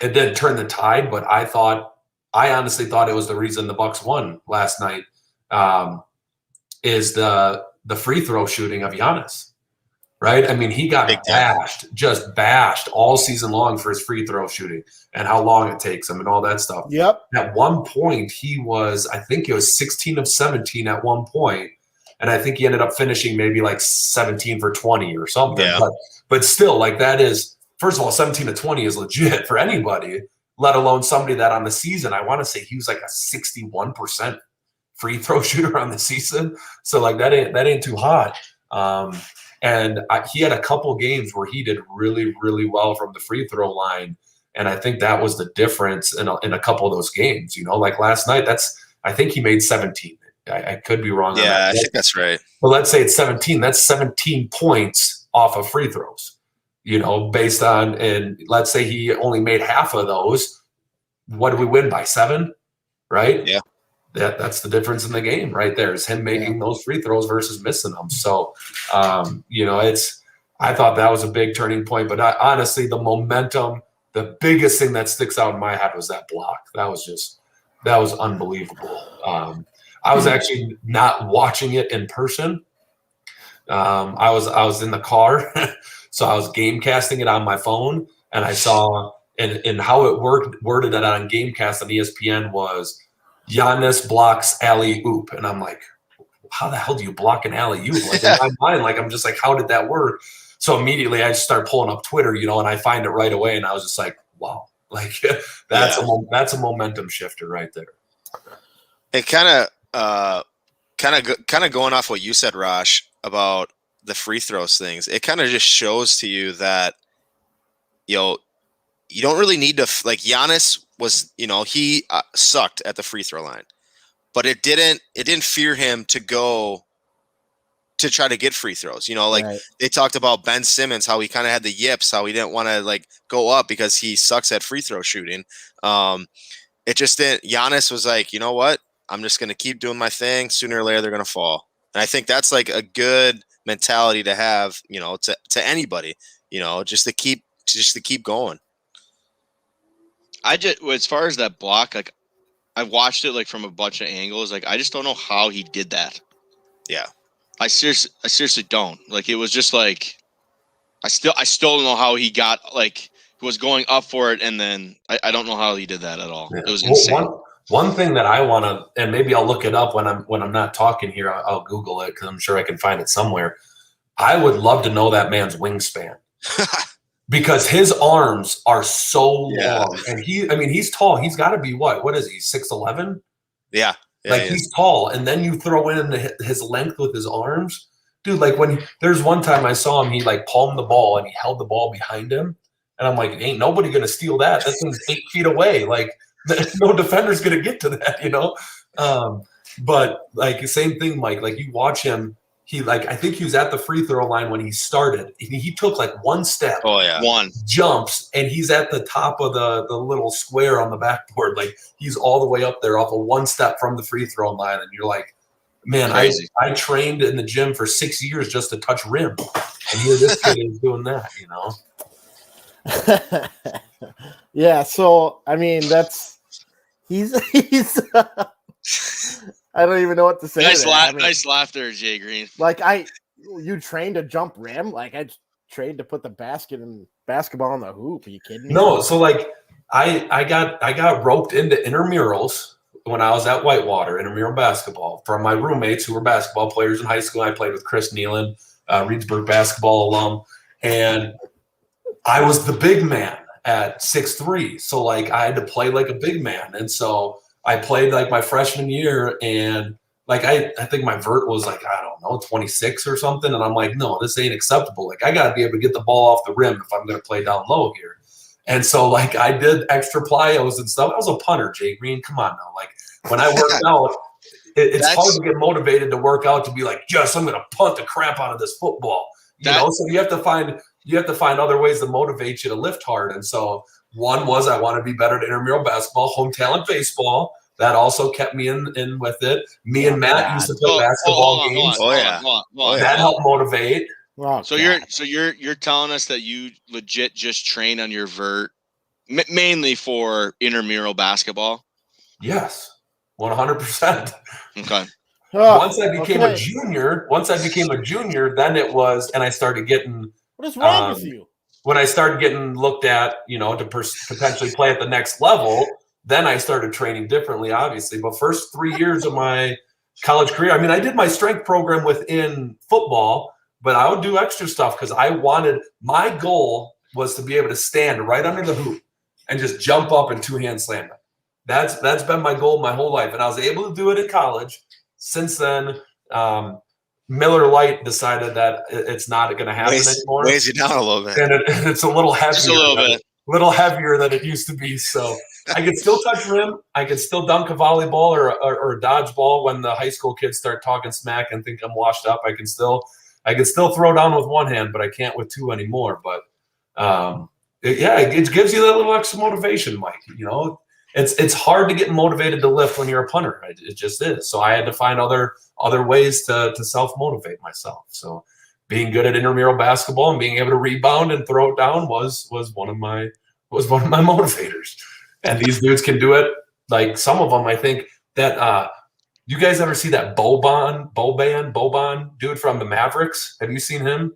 it didn't turn the tide, but I honestly thought it was the reason the Bucks won last night. Is the free throw shooting of Giannis. Right? I mean, he got just bashed all season long for his free throw shooting and how long it takes him and all that stuff. Yep. At one point, I think it was 16 of 17 at one point, and I think he ended up finishing maybe like 17 for 20 or something. Yeah. But still, like that is, first of all, 17 to 20 is legit for anybody, let alone somebody that on the season, I want to say he was like a 61% free throw shooter on the season. So like that ain't too hot. And he had a couple games where he did really, really well from the free throw line. And I think that was the difference in a couple of those games, like last night, I think he made 17. I could be wrong on that. Yeah, I think that's right. But let's say it's 17. That's 17 points off of free throws, based on, and let's say he only made half of those. What do we win by 7? Right? Yeah. That's the difference in the game right there, is him making those free throws versus missing them. So, I thought that was a big turning point. But honestly, the momentum, the biggest thing that sticks out in my head was that block. That was unbelievable. I was actually not watching it in person. I was in the car, so I was game casting it on my phone, and I saw and how it worded it on Gamecast on ESPN was Giannis blocks alley oop, and I'm like, how the hell do you block an alley oop? Like in my mind, like I'm just like, how did that work? So immediately I just start pulling up Twitter, and I find it right away, and I was just like, wow, like that's a momentum shifter right there. It kind of going off what you said, Rosh, about the free throws things. It kind of just shows to you that you don't really need to like Giannis was, he sucked at the free throw line, but it didn't fear him to go to try to get free throws. Right. They talked about Ben Simmons, how he kind of had the yips, how he didn't want to like go up because he sucks at free throw shooting. It just didn't. Giannis was like, you know what? I'm just going to keep doing my thing. Sooner or later, they're going to fall. And I think that's like a good mentality to have, to anybody, just to keep going. As far as that block, like I watched it like from a bunch of angles. Like I just don't know how he did that. Yeah, I seriously don't. Like it was just like I still don't know how he got like was going up for it, and then I don't know how he did that at all. Yeah. It was insane. One thing that I want to, and maybe I'll look it up when I'm not talking here. I'll Google it because I'm sure I can find it somewhere. I would love to know that man's wingspan. Because his arms are so long, and he's tall. He's got to be what is he? 6'11"? Yeah, he's tall, and then you throw in his length with his arms, dude. Like there's one time I saw him, he like palmed the ball and he held the ball behind him, and I'm like, ain't nobody gonna steal that. That thing's 8 feet away. Like no defender's gonna get to that, But like same thing, Mike. Like you watch him. I think he was at the free throw line when he started. He took like one step. Oh yeah. One jumps, and he's at the top of the little square on the backboard. Like he's all the way up there off of one step from the free throw line. And you're like, man, I trained in the gym for 6 years just to touch rim. And here this kid is doing that, Yeah. So, I mean, he's I don't even know what to say. Nice laugh there, Jay Green. Like you trained to jump rim? Like I trained to put the basketball in the hoop. Are you kidding me? No, so like I got roped into intramurals when I was at Whitewater intramural basketball from my roommates who were basketball players in high school. I played with Chris Nealon, Reedsburg basketball alum, and I was the big man at 6'3". So like I had to play like a big man. And so I played like my freshman year, and like I think my vert was like, I don't know, 26 or something. And I'm like, no, this ain't acceptable. Like I gotta be able to get the ball off the rim if I'm gonna play down low here. And so like I did extra plyos and stuff. I was a punter, Jay Green. Come on now. Like when I worked out, it's hard to get motivated to work out to be like, yes, I'm gonna punt the crap out of this football. You know, so you have to find other ways to motivate you to lift hard. And so one was I want to be better at intramural basketball, home talent baseball. That also kept me in with it. Me and Matt used to play basketball games. That helped motivate. Oh, so you're telling us that you legit just train on your vert mainly for intramural basketball? Yes, 100%. Okay. Once I became a junior, then it was, and I started getting. What is wrong with you? When I started getting looked at, you know, to potentially play at the next level, then I started training differently, obviously. But first 3 years of my college career, I mean, I did my strength program within football, but I would do extra stuff because my goal was to be able to stand right under the hoop and just jump up and two-hand slam it. That's been my goal my whole life, and I was able to do it in college. Since then, Miller Lite decided that it's not going to happen anymore. Weighs you down a little bit, and it's a little heavier. Just a little bit. Little heavier than it used to be. So I can still touch rim. I can still dunk a volleyball or a dodgeball when the high school kids start talking smack and think I'm washed up. I can still throw down with one hand, but I can't with two anymore. But it gives you that little extra motivation, Mike. You know, it's hard to get motivated to lift when you're a punter. It just is. So I had to find other ways to self-motivate myself. So being good at intramural basketball and being able to rebound and throw it down was one of my motivators. And these dudes can do it. Like some of them, I think that you guys ever see that Boban dude from the Mavericks? Have you seen him?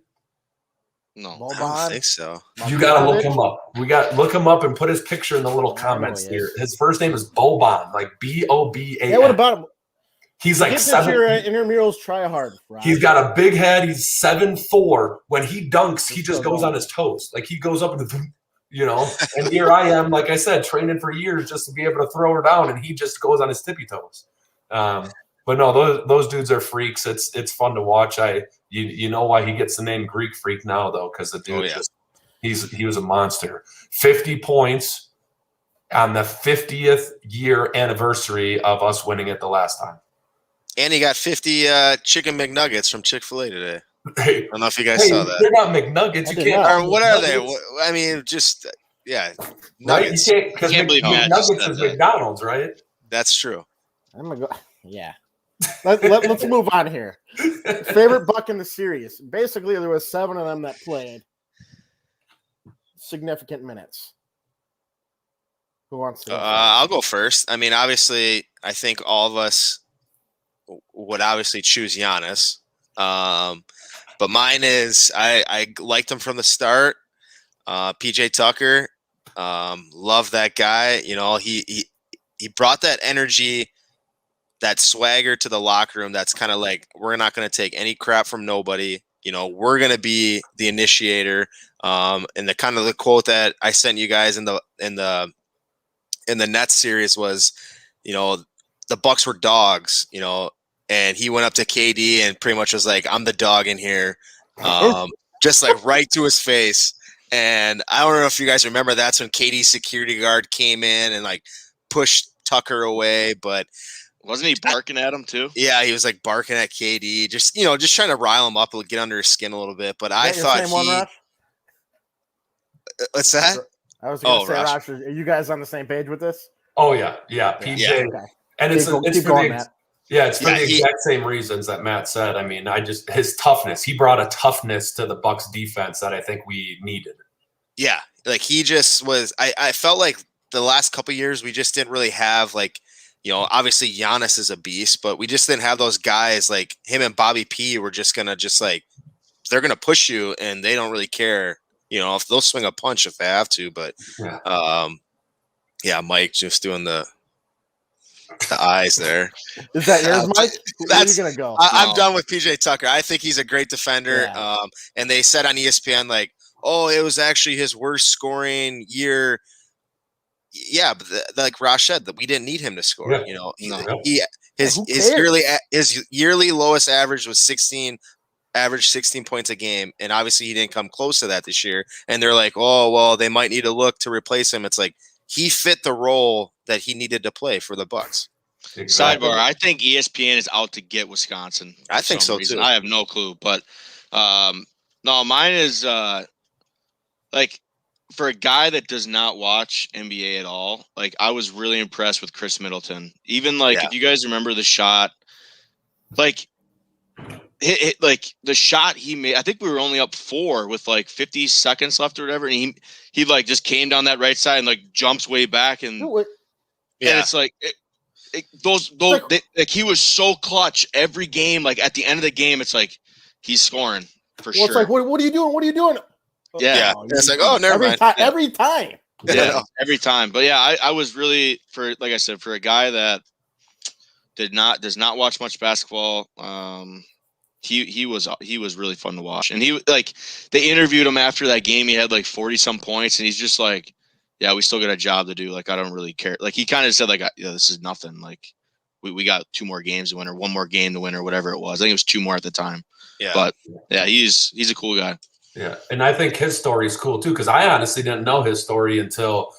No, I don't think so. You gotta look him up. Look him up and put his picture in the little comments here. His first name is Boban, like Boban. Yeah, what about him? He's like your intramurals try hard. Rob. He's got a big head. He's 7'4". When he dunks, he just goes on his toes. Like he goes up and you know. And here I am, like I said, training for years just to be able to throw her down, and he just goes on his tippy toes. But no, those dudes are freaks. It's fun to watch. You know why he gets the name Greek Freak now though, because the dude he was a monster. 50 points on the 50th year anniversary of us winning it the last time. And he got 50 chicken McNuggets from Chick-fil-A today. Hey, I don't know if you guys saw that. They're not McNuggets. You can't. Or what are they? I mean, just nuggets. Right? You can't believe McNuggets is McDonald's, right? That's true. I'm gonna go. Yeah. Let's move on here. Favorite buck in the series. Basically, there was 7 of them that played significant minutes. Who wants to go first? I'll go first. I mean, obviously, I think all of us would obviously choose Giannis. But mine is I liked him from the start. PJ Tucker, love that guy. You know, he brought that energy, that swagger to the locker room. That's kind of like, we're not going to take any crap from nobody. You know, we're going to be the initiator. And the kind of the quote that I sent you guys in the Nets series was, you know, the Bucks were dogs, you know, and he went up to KD and pretty much was like, I'm the dog in here. Just like right to his face. And I don't know if you guys remember, that's when KD's security guard came in and like pushed Tucker away, but wasn't he barking at him too? Yeah, he was like barking at KD, just trying to rile him up and get under his skin a little bit. But I thought what's that? I was going to say, Rosh, are you guys on the same page with this? Oh yeah, PJ, yeah. Okay. And it's for the exact same reasons that Matt said. I mean, his toughness. He brought a toughness to the Bucks defense that I think we needed. Yeah, like he just was. I felt like the last couple of years we just didn't really have like, you know, obviously Giannis is a beast, but we just didn't have those guys like him and Bobby P. Were just gonna they're gonna push you and they don't really care. You know, if they'll swing a punch if they have to. But yeah, Mike just doing the The eyes there. Is that yours, Mike? Where are you gonna go? I'm done with PJ Tucker. I think he's a great defender. Yeah. And they said on ESPN, like, oh, it was actually his worst scoring year. Yeah, but like Rosh said, that we didn't need him to score. Yeah. You know, Who his yearly lowest average was 16. Averaged 16 points a game, and obviously he didn't come close to that this year. And they're like, oh, well, they might need to look to replace him. It's like he fit the role that he needed to play for the Bucks. Exactly. Sidebar: I think ESPN is out to get Wisconsin. I think so too. I have no clue, but no, mine is like for a guy that does not watch NBA at all. Like I was really impressed with Chris Middleton. Even like if you guys remember the shot, like. Like the shot he made, I think we were only up 4 with like 50 seconds left or whatever, and he like just came down that right side and like jumps way back, and and it's like like he was so clutch every game. Like at the end of the game, it's like he's scoring for sure. It's like what are you doing? What are you doing? Yeah, it's like never mind. Every time. Yeah, every time. But yeah, I was really like I said, for a guy that does not watch much basketball. He was really fun to watch, and he like they interviewed him after that game. He had like 40 some points, and he's just like, yeah, we still got a job to do. Like I don't really care. Like he kind of said like, this is nothing. Like we got 2 more games to win, or 1 more game to win, or whatever it was. I think it was 2 more at the time. Yeah, but yeah, he's a cool guy. Yeah, and I think his story is cool too, because I honestly didn't know his story until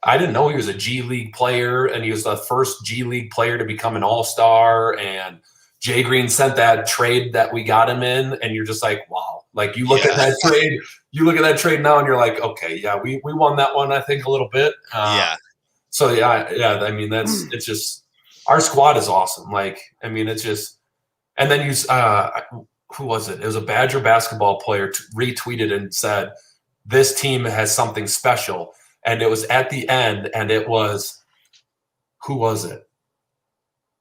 I didn't know he was a G League player, and he was the first G League player to become an All-Star, and Jay Green sent that trade that we got him in, and you're just like, wow. Like you look at that trade, now, and you're like, okay, yeah, we won that one, I think, a little bit. So yeah. I mean, it's just our squad is awesome. Like, I mean, it's just, and then who was it? It was a Badger basketball player retweeted and said, "This team has something special," and it was at the end, and it was, who was it?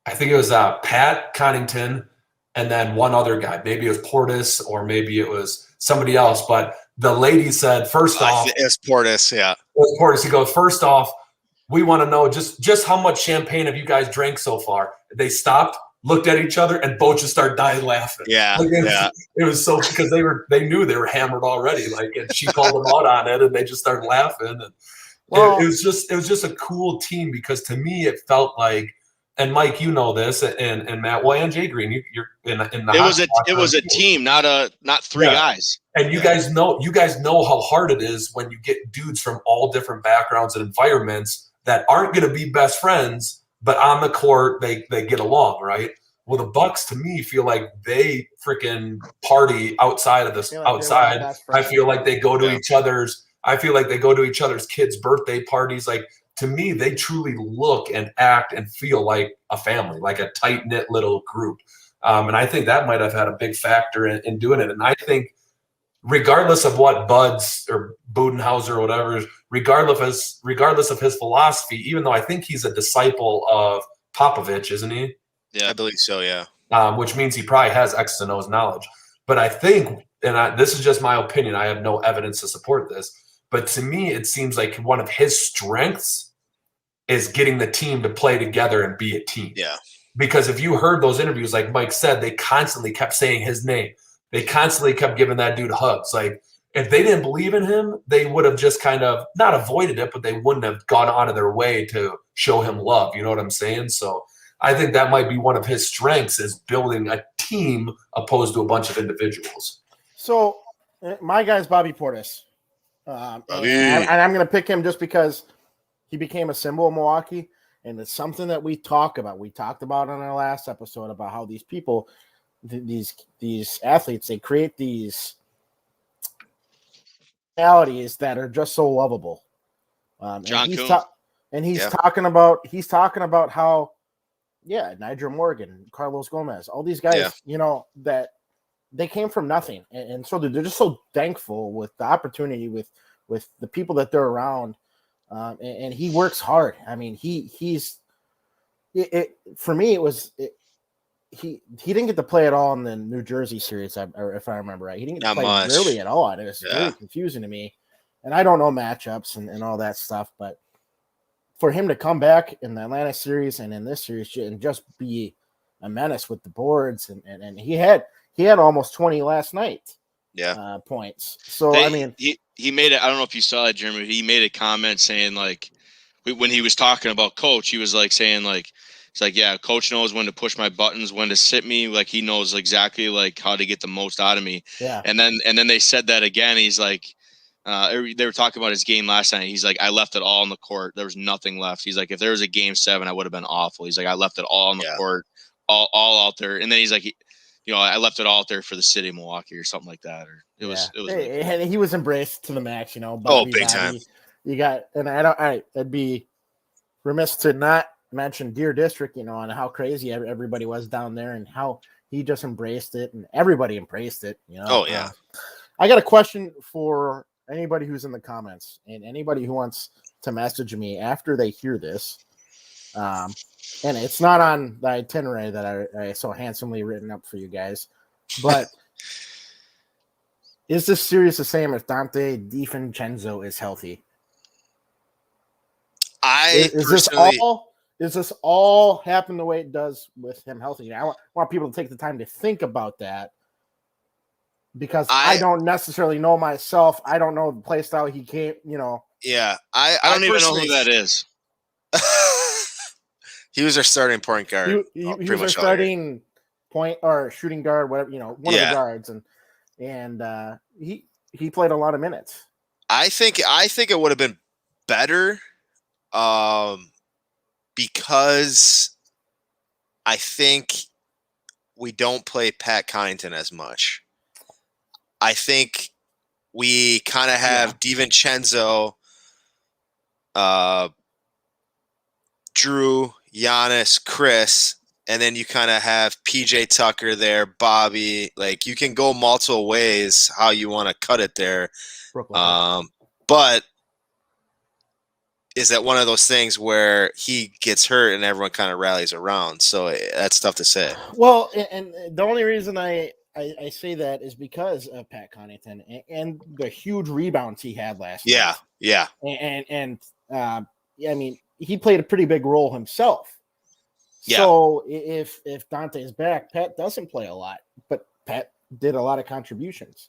I think it was Pat Connington and then one other guy. Maybe it was Portis or maybe it was somebody else. But the lady said, first off, it's Portis, yeah. It was Portis. He goes, first off, we want to know just how much champagne have you guys drank so far? They stopped, looked at each other, and both just started dying laughing. Yeah, it was so because they knew they were hammered already. Like, and she called them out on it, and they just started laughing. And it was just a cool team because to me it felt like. And Mike, you know this, and Matt, well, and Jay Green, you're in the. It was a team, not 3 guys. And you guys know how hard it is when you get dudes from all different backgrounds and environments that aren't going to be best friends, but on the court they get along, right? Well, the Bucks to me feel like they freaking party outside of this. Outside, I feel like they go to each other's. I feel like they go to each other's kids' birthday parties, like. To me, they truly look and act and feel like a family, like a tight-knit little group. And I think that might have had a big factor in doing it. And I think regardless of what Buds or Budenhauser or whatever, regardless of his philosophy, even though I think he's a disciple of Popovich, isn't he? Yeah, I believe so, yeah. Which means he probably has X's and O's knowledge. But I think, and this is just my opinion, I have no evidence to support this, but to me, it seems like one of his strengths is getting the team to play together and be a team. Yeah. Because if you heard those interviews, like Mike said, they constantly kept saying his name. They constantly kept giving that dude hugs. Like, if they didn't believe in him, they would have just kind of not avoided it, but they wouldn't have gone out of their way to show him love. You know what I'm saying? So I think that might be one of his strengths is building a team opposed to a bunch of individuals. So my guy's Bobby Portis. And I'm going to pick him just because he became a symbol of Milwaukee, and it's something that we talk about. We talked about on our last episode about how these people, these athletes, they create these realities that are just so lovable. He's talking about how, Nigel Morgan, Carlos Gomez, all these guys, that they came from nothing, and so they're just so thankful with the opportunity, with the people that they're around, and he works hard. I mean, for me, he didn't get to play at all in the New Jersey series, if I remember right. He didn't get to play really at all. It was really confusing to me, and I don't know matchups and all that stuff, but for him to come back in the Atlanta series and in this series and just be a menace with the boards, and he had almost 20 last night. Yeah. Points. So They- I mean, he made it. I don't know if you saw that, Jeremy. He made a comment saying like, when he was talking about coach, he was like saying like, it's like, yeah, coach knows when to push my buttons, when to sit me. Like he knows exactly like how to get the most out of me. yeah, And then they said that again. He's like, they were talking about his game last night. He's like, I left it all on the court. There was nothing left. He's like, if there was a game 7, I would have been awful. He's like, I left it all on the court, all out there. And then he's like, I left it all out there for the city of Milwaukee or something like that. Or it was really cool. And he was embraced to the max. Bobby, big time. You got, and I'd be remiss to not mention Deer District, and how crazy everybody was down there and how he just embraced it and everybody embraced it. Oh yeah. I got a question for anybody who's in the comments and anybody who wants to message me after they hear this. And it's not on the itinerary that I so handsomely written up for you guys, but is this series the same if Dante DiVincenzo is healthy? Is this all happen the way it does with him healthy? I want people to take the time to think about that, because I don't necessarily know myself. I don't know the play style he came, Yeah, I don't even know who that is. He was our starting point guard. He was our starting point or shooting guard, whatever, one of the guards, and he played a lot of minutes. I think it would have been better, because I think we don't play Pat Connaughton as much. I think we kind of have DiVincenzo, Drew, Giannis, Chris, and then you kind of have PJ Tucker there, Bobby. Like, you can go multiple ways how you want to cut it there. But is that one of those things where he gets hurt and everyone kind of rallies around? So that's tough to say. Well, and the only reason I say that is because of Pat Connaughton and the huge rebounds he had last night. Yeah. And I mean, he played a pretty big role himself. Yeah. So if Dante is back, Pat doesn't play a lot, but Pat did a lot of contributions.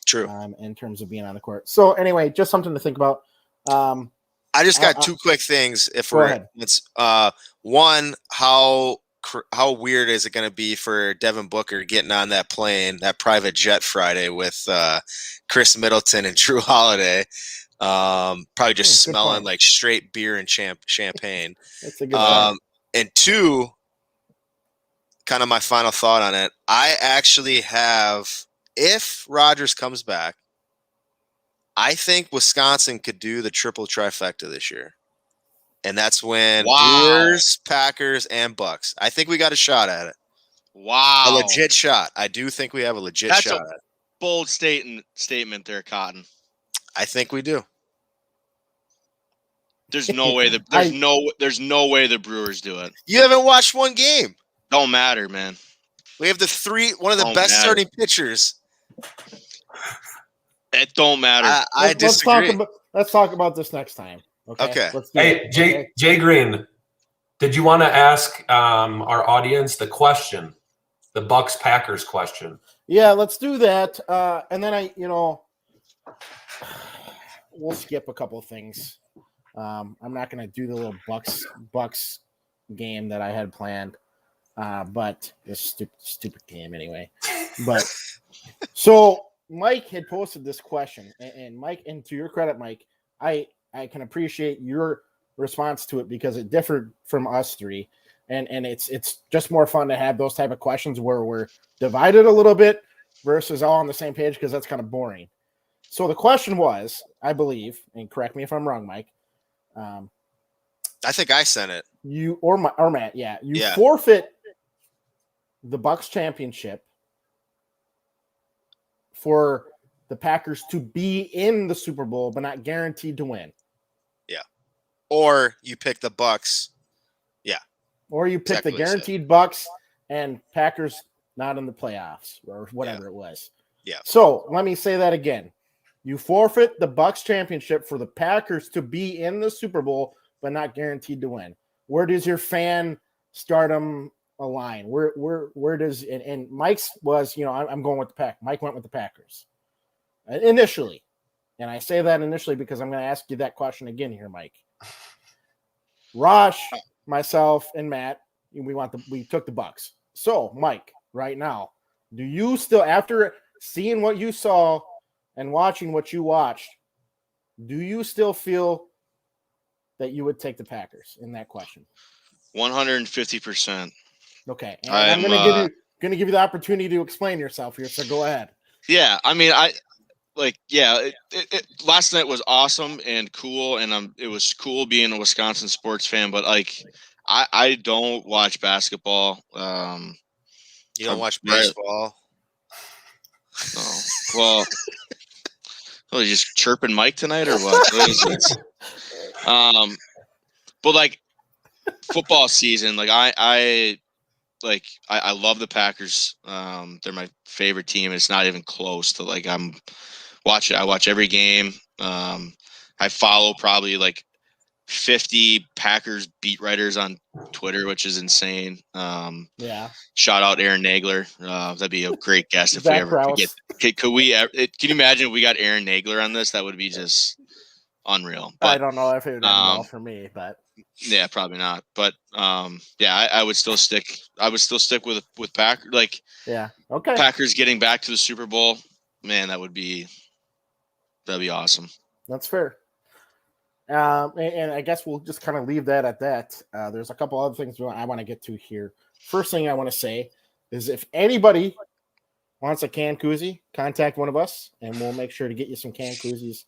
True. In terms of being on the court. So anyway, just something to think about. I just got two quick things. It's one, how weird is it going to be for Devin Booker getting on that plane, that private jet Friday with Chris Middleton and Drew Holiday, probably just smelling like straight beer and champagne. That's a good point. And two, kind of my final thought on it, I actually have, if Rodgers comes back, I think Wisconsin could do the triple trifecta this year. And that's when Brewers, Packers, and Bucks. I think we got a shot at it. Wow. A legit shot. I do think we have a legit shot at it. Bold statement there, Cotton. I think we do. There's no way there's no way the Brewers do it. You haven't watched one game. Don't matter, man. We have one of the best starting pitchers. It don't matter. I disagree. Let's talk about this next time. Okay. Hey, Jay Green, did you want to ask our audience the question, the Bucks Packers question? Yeah, let's do that. And then we'll skip a couple of things. I'm not going to do the little Bucks game that I had planned, but this stupid game anyway. But so Mike had posted this question, and Mike, and to your credit, Mike, I can appreciate your response to it because it differed from us three, and it's just more fun to have those type of questions where we're divided a little bit versus all on the same page, because that's kind of boring. So the question was, I believe, and correct me if I'm wrong, Mike. I think I sent it. You or Matt, yeah. Forfeit the Bucks championship for the Packers to be in the Super Bowl, but not guaranteed to win. Yeah. Or you pick the Bucks. Yeah. Or you pick the guaranteed Bucks and Packers not in the playoffs or whatever it was. Yeah. So let me say that again. You forfeit the Bucks championship for the Packers to be in the Super Bowl, but not guaranteed to win. Where does your fan stardom align? Where does and Mike's was, I'm going with the Pack. Mike went with the Packers initially. And I say that initially because I'm going to ask you that question again here, Mike. Rosh, myself, and Matt, we took the Bucks. So, Mike, right now, do you still, after seeing what you saw and watching what you watched, do you still feel that you would take the Packers in that question? 150%. Okay, and I'm going to give you the opportunity to explain yourself here. So go ahead. Yeah, I mean, last night was awesome and cool, and it was cool being a Wisconsin sports fan. But I don't watch basketball. You don't watch baseball? No. Well, you just chirping Mike tonight or what? What is this? But football season, I love the Packers. They're my favorite team. It's not even close to I watch every game. I follow probably 50 Packers beat writers on Twitter, which is insane. Yeah. Shout out Aaron Nagler. That'd be a great guest if we ever could get. Could we? Can you imagine if we got Aaron Nagler on this? That would be just unreal. But I don't know if it would end well for me, but yeah, probably not. But I would still stick. I would still stick with Packers. Yeah. Okay. Packers getting back to the Super Bowl, man, that'd be awesome. That's fair. And I guess we'll just kind of leave that at that. There's a couple other things I want to get to here. First thing I want to say is if anybody wants a can koozie, contact one of us, and we'll make sure to get you some can koozies.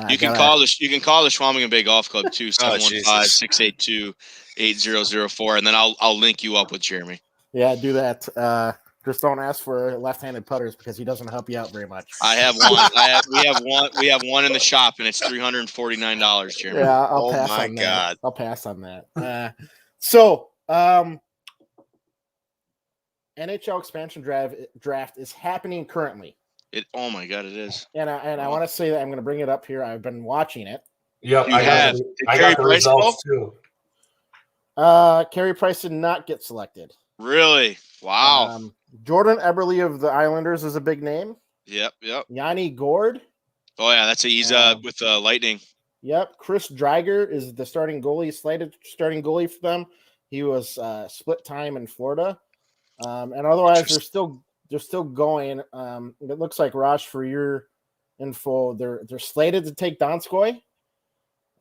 You can call the Schwamigan Bay Golf Club too, 715-682-8004, and then I'll link you up with Jeremy. Yeah, do that. Just don't ask for left-handed putters because he doesn't help you out very much. I have one. We have one in the shop, and it's $349, Jeremy. Yeah, I'll pass on that. NHL expansion draft is happening currently. Oh my God, it is. And I want to say that I'm going to bring it up here. I've been watching it. Yep, I got the results too. Carey Price did not get selected. Really? Wow. Jordan Eberle of the Islanders is a big name. Yep. Yanni Gord. Oh yeah, he's with the Lightning. Yep. Chris Dreiger is the slated starting goalie for them. He was split time in Florida. And otherwise they're still going. It looks like, Rosh, for your info, they're slated to take Donskoy.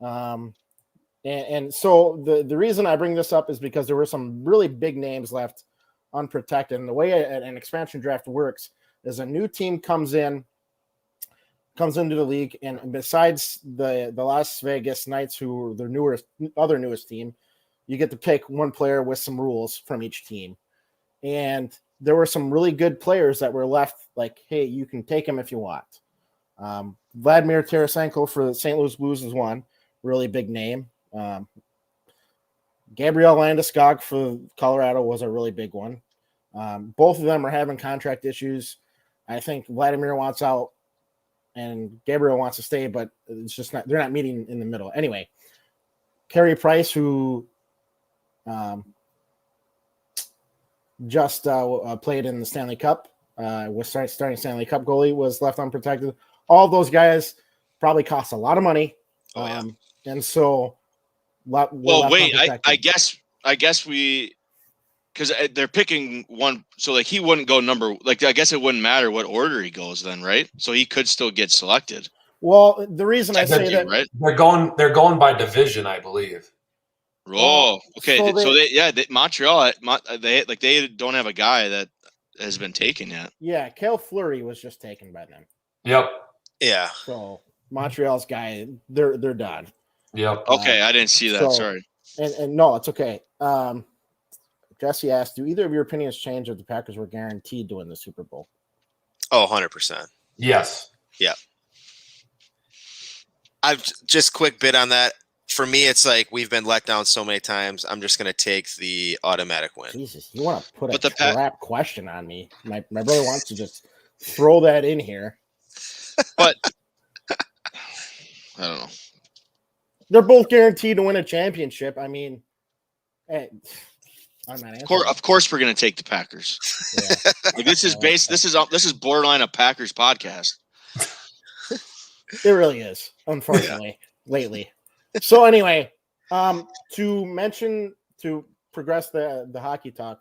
And so the reason I bring this up is because there were some really big names left unprotected. And the way an expansion draft works is a new team comes into the league, and besides the Las Vegas Knights, who are their newest team, you get to pick one player with some rules from each team. And there were some really good players that were left, hey, you can take them if you want. Vladimir Tarasenko for the St. Louis Blues is one really big name. Gabriel Landeskog for Colorado was a really big one. Both of them are having contract issues. I think Vladimir wants out and Gabriel wants to stay, but it's just they're not meeting in the middle. Anyway, Carey Price, who just played in the Stanley Cup, was starting Stanley Cup goalie, was left unprotected. All those guys probably cost a lot of money. And so I guess because they're picking one, so he wouldn't go number. I guess it wouldn't matter what order he goes then, right? So he could still get selected. Well, the reason I say that, right? They're going by division, I believe. Oh, okay. Montreal, they don't have a guy that has been taken yet. Yeah, Cale Fleury was just taken by them. Yep. Yeah. So Montreal's guy, they're done. Yep. Okay, I didn't see that. Sorry. And no, it's okay. Jesse asked, do either of your opinions change if the Packers were guaranteed to win the Super Bowl? Oh, 100%. Yes. Yeah. I've just quick bit on that. For me, it's we've been let down so many times. I'm just going to take the automatic win. Jesus, you want to put a trap question on me. My brother wants to just throw that in here. But I don't know. They're both guaranteed to win a championship. I mean, I'm not answering. Of course, we're going to take the Packers. Yeah. Like, this is borderline a Packers podcast. It really is, unfortunately, lately. So anyway, to progress the hockey talk,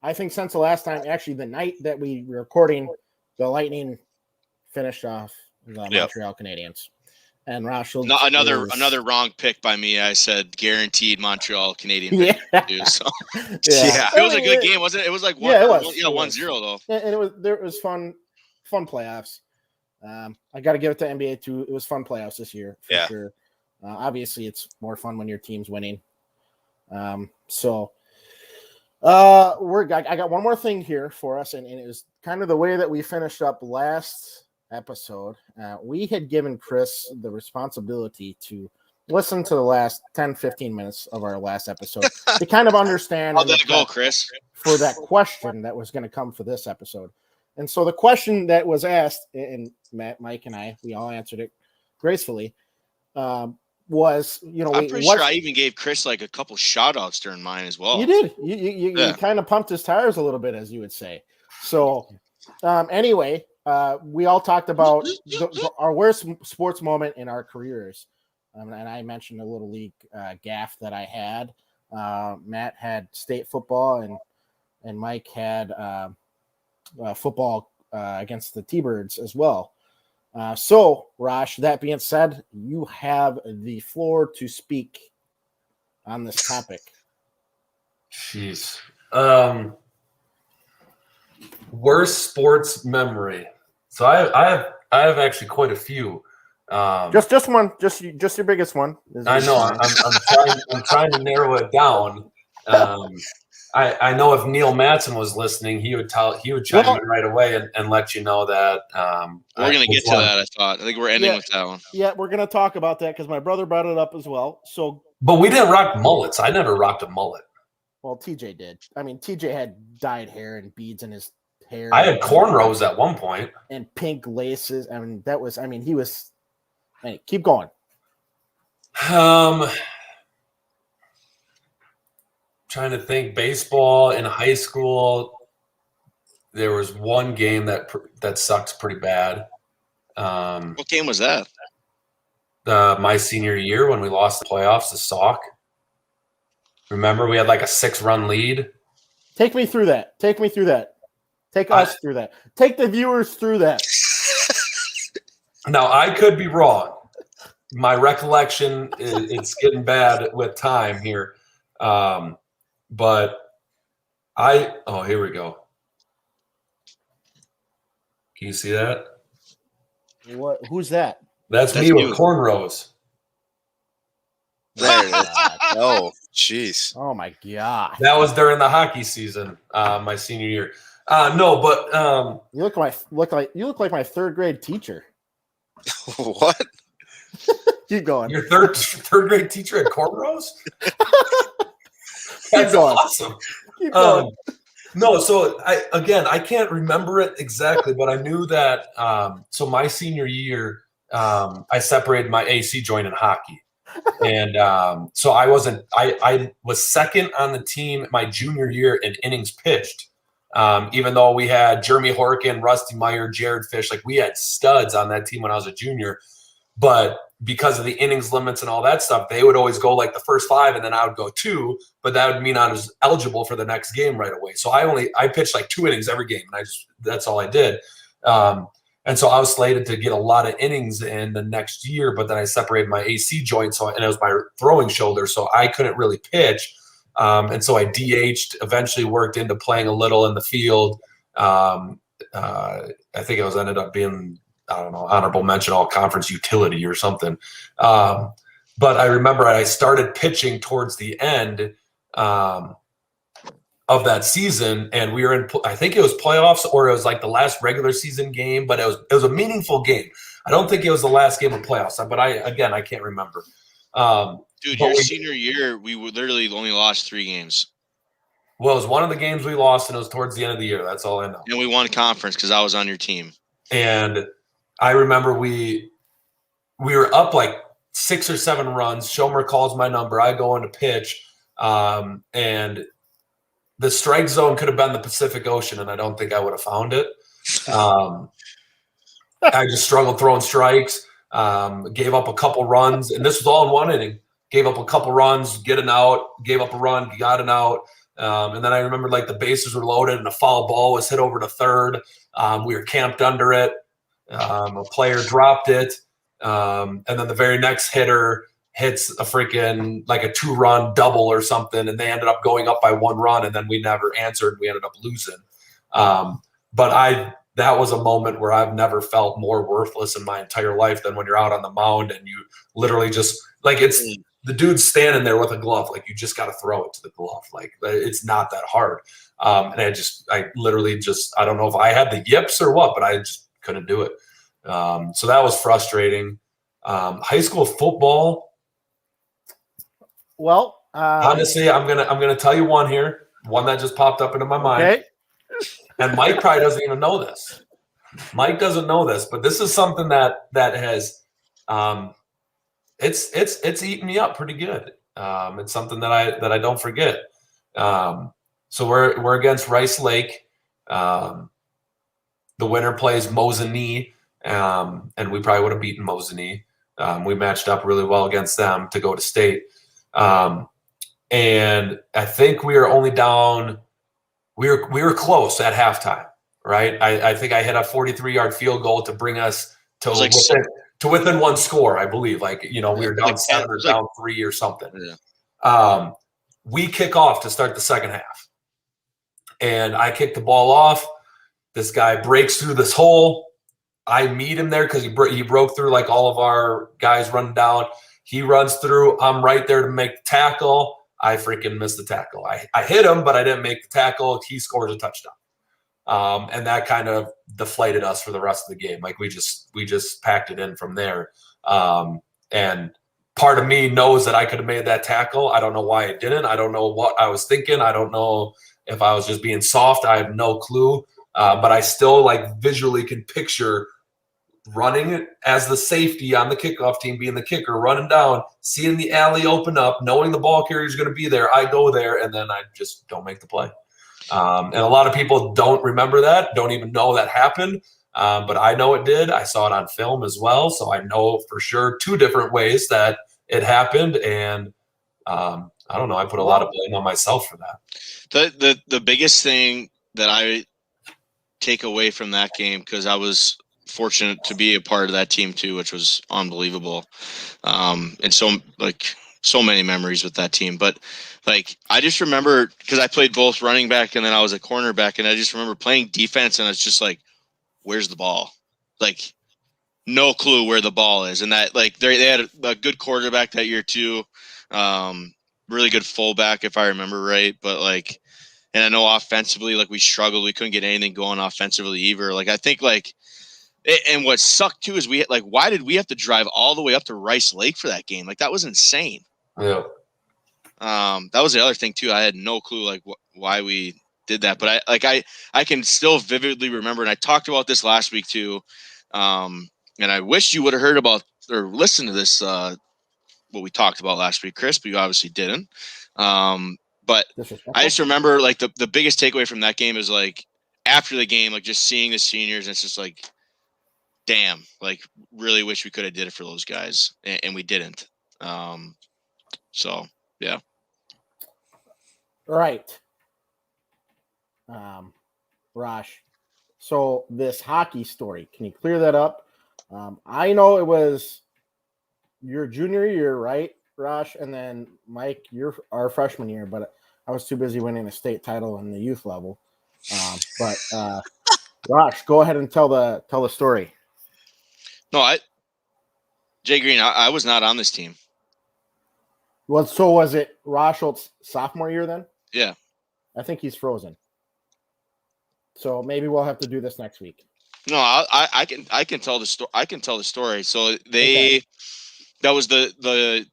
I think since the last time, actually the night that we were recording, the Lightning finished off the Montreal Canadiens. And Rochel another wrong pick by me. I said guaranteed Montreal Canadian. Yeah. So. Yeah. It was a good game, wasn't it? It was like 1-0 though. And it was fun playoffs. I got to give it to NBA too. It was fun playoffs this year for sure. Obviously, it's more fun when your team's winning. I got one more thing here for us, and it was kind of the way that we finished up last episode. We had given Chris the responsibility to listen to the last 10-15 minutes of our last episode to kind of understand how'd that go, Chris, for that question that was going to come for this episode. And so the question that was asked, and Matt, Mike, and we all answered it gracefully, was, I'm pretty sure I even gave Chris like a couple shout outs during mine as well. You did. You kind of pumped his tires a little bit, as you would say. So anyway, we all talked about our worst sports moment in our careers. And I mentioned a little league gaff that I had. Matt had state football, and Mike had football against the T-Birds as well. So, Rosh, that being said, you have the floor to speak on this topic. Jeez. Worst sports memory. So I have actually quite a few. Just one, just your biggest one. I know. I'm trying to narrow it down. I know if Neil Matson was listening, he would chime in right away and let you know that. We're going to get to that. I think we're ending with that one. Yeah, we're going to talk about that because my brother brought it up as well. So, but we didn't rock mullets. I never rocked a mullet. Well, TJ did. I mean, TJ had dyed hair and beads in his hair. I had cornrows at one point and pink laces. I mean, he was. Hey, keep going. Trying to think. Baseball in high school, there was one game that sucked pretty bad. What game was that? My senior year when we lost the playoffs to Sauk. Remember, we had like a 6-run lead. Take me through that. Take us through that. Take the viewers through that. Now, I could be wrong. My recollection, it's getting bad with time here. But here we go. Can you see that? What? Who's that? That's me with cornrows. There it is. Oh, jeez. Oh my God. That was during the hockey season, my senior year. No, but you look like my third grade teacher. What? Keep going. Your third grade teacher at cornrows? That's awesome. Keep going. No, so I can't remember it exactly, but I knew that. So my senior year, I separated my AC joint in hockey, and so I was second on the team my junior year in innings pitched. Even though we had Jeremy Horkin, Rusty Meyer, Jared Fish, like we had studs on that team when I was a junior, but because of the innings limits and all that stuff, they would always go like the first 5 and then I would go 2, but that would mean I was eligible for the next game right away. So I pitched like 2 innings every game, and that's all I did. And so I was slated to get a lot of innings in the next year, but then I separated my AC joint, and it was my throwing shoulder, so I couldn't really pitch. And so I DH'd, eventually worked into playing a little in the field. I think I ended up being, I don't know, honorable mention all conference utility or something. But I remember I started pitching towards the end of that season, and we were in, I think it was playoffs or it was like the last regular season game, but it was a meaningful game. I don't think it was the last game of playoffs, but I can't remember. Dude, your senior year, we literally only lost 3 games. Well, it was one of the games we lost, and it was towards the end of the year. That's all I know. And we won conference because I was on your team. And I remember we were up like 6 or 7 runs. Shomer calls my number. I go into pitch, and the strike zone could have been the Pacific Ocean, and I don't think I would have found it. I just struggled throwing strikes, gave up a couple runs, and this was all in one inning. Gave up a couple runs, get an out, gave up a run, got an out. And then I remember like the bases were loaded and a foul ball was hit over to third. We were camped under it. A player dropped it. And then the very next hitter hits a freaking like a 2-run double or something. And they ended up going up by 1 run, and then we never answered. We ended up losing. But that was a moment where I've never felt more worthless in my entire life than when you're out on the mound and you literally just like it's the dude's standing there with a glove. Like you just got to throw it to the glove. Like it's not that hard. And I literally just, I don't know if I had the yips or what, but I just couldn't do it. So that was frustrating. High school football. Well, honestly, I'm gonna tell you one here, one that just popped up into my mind. Okay. And Mike probably doesn't even know this. Mike doesn't know this, but this is something that has it's eaten me up pretty good. It's something that I don't forget. So we're against Rice Lake. The winner plays Mosinee, and we probably would have beaten Mosinee. We matched up really well against them to go to state. And I think we were only down. We were close at halftime, right? I think I hit a 43-yard field goal to bring us to within 1 score, I believe. Like, we were down 7 or down 3 or something. Yeah. We kick off to start the second half. And I kick the ball off. This guy breaks through this hole. I meet him there because he broke through like all of our guys running down. He runs through. I'm right there to make the tackle. I freaking missed the tackle. I hit him, but I didn't make the tackle. He scores a touchdown. And that kind of deflated us for the rest of the game. Like we just packed it in from there. And part of me knows that I could have made that tackle. I don't know why I didn't. I don't know what I was thinking. I don't know if I was just being soft. I have no clue. But I still like visually can picture running as the safety on the kickoff team, being the kicker, running down, seeing the alley open up, knowing the ball carrier is going to be there. I go there, and then I just don't make the play. And a lot of people don't remember that, don't even know that happened. But I know it did. I saw it on film as well. So I know for sure 2 different ways that it happened. And I don't know. I put a lot of blame on myself for that. The biggest thing that I take away from that game, because I was fortunate to be a part of that team too, which was unbelievable. And so many memories with that team. But like, I just remember, because I played both running back and then I was a cornerback, and I just remember playing defense, and it's just like, where's the ball? Like, no clue where the ball is. And that, like, they had a good quarterback that year too. Really good fullback, if I remember right. But like, and I know offensively, like, we struggled. We couldn't get anything going offensively either. Like, I think like, and what sucked too is why did we have to drive all the way up to Rice Lake for that game? Like, that was insane. Yeah. That was the other thing too. I had no clue like why we did that, but I can still vividly remember, and I talked about this last week too. And I wish you would have heard about or listened to this what we talked about last week, Chris, but you obviously didn't. But I just remember like the biggest takeaway from that game is like after the game, like just seeing the seniors, and it's just like, damn, like really wish we could have did it for those guys, and we didn't. So yeah. Right. Rosh. So this hockey story, can you clear that up? I know it was your junior year, right, Rosh? And then Mike, our freshman year, but I was too busy winning a state title in the youth level. But Rosh, go ahead and tell the story. No, Jay Green, I was not on this team. Well, so was it Roshult's sophomore year then? Yeah. I think he's frozen. So maybe we'll have to do this next week. No, I can tell the story. I can tell the story. So that was the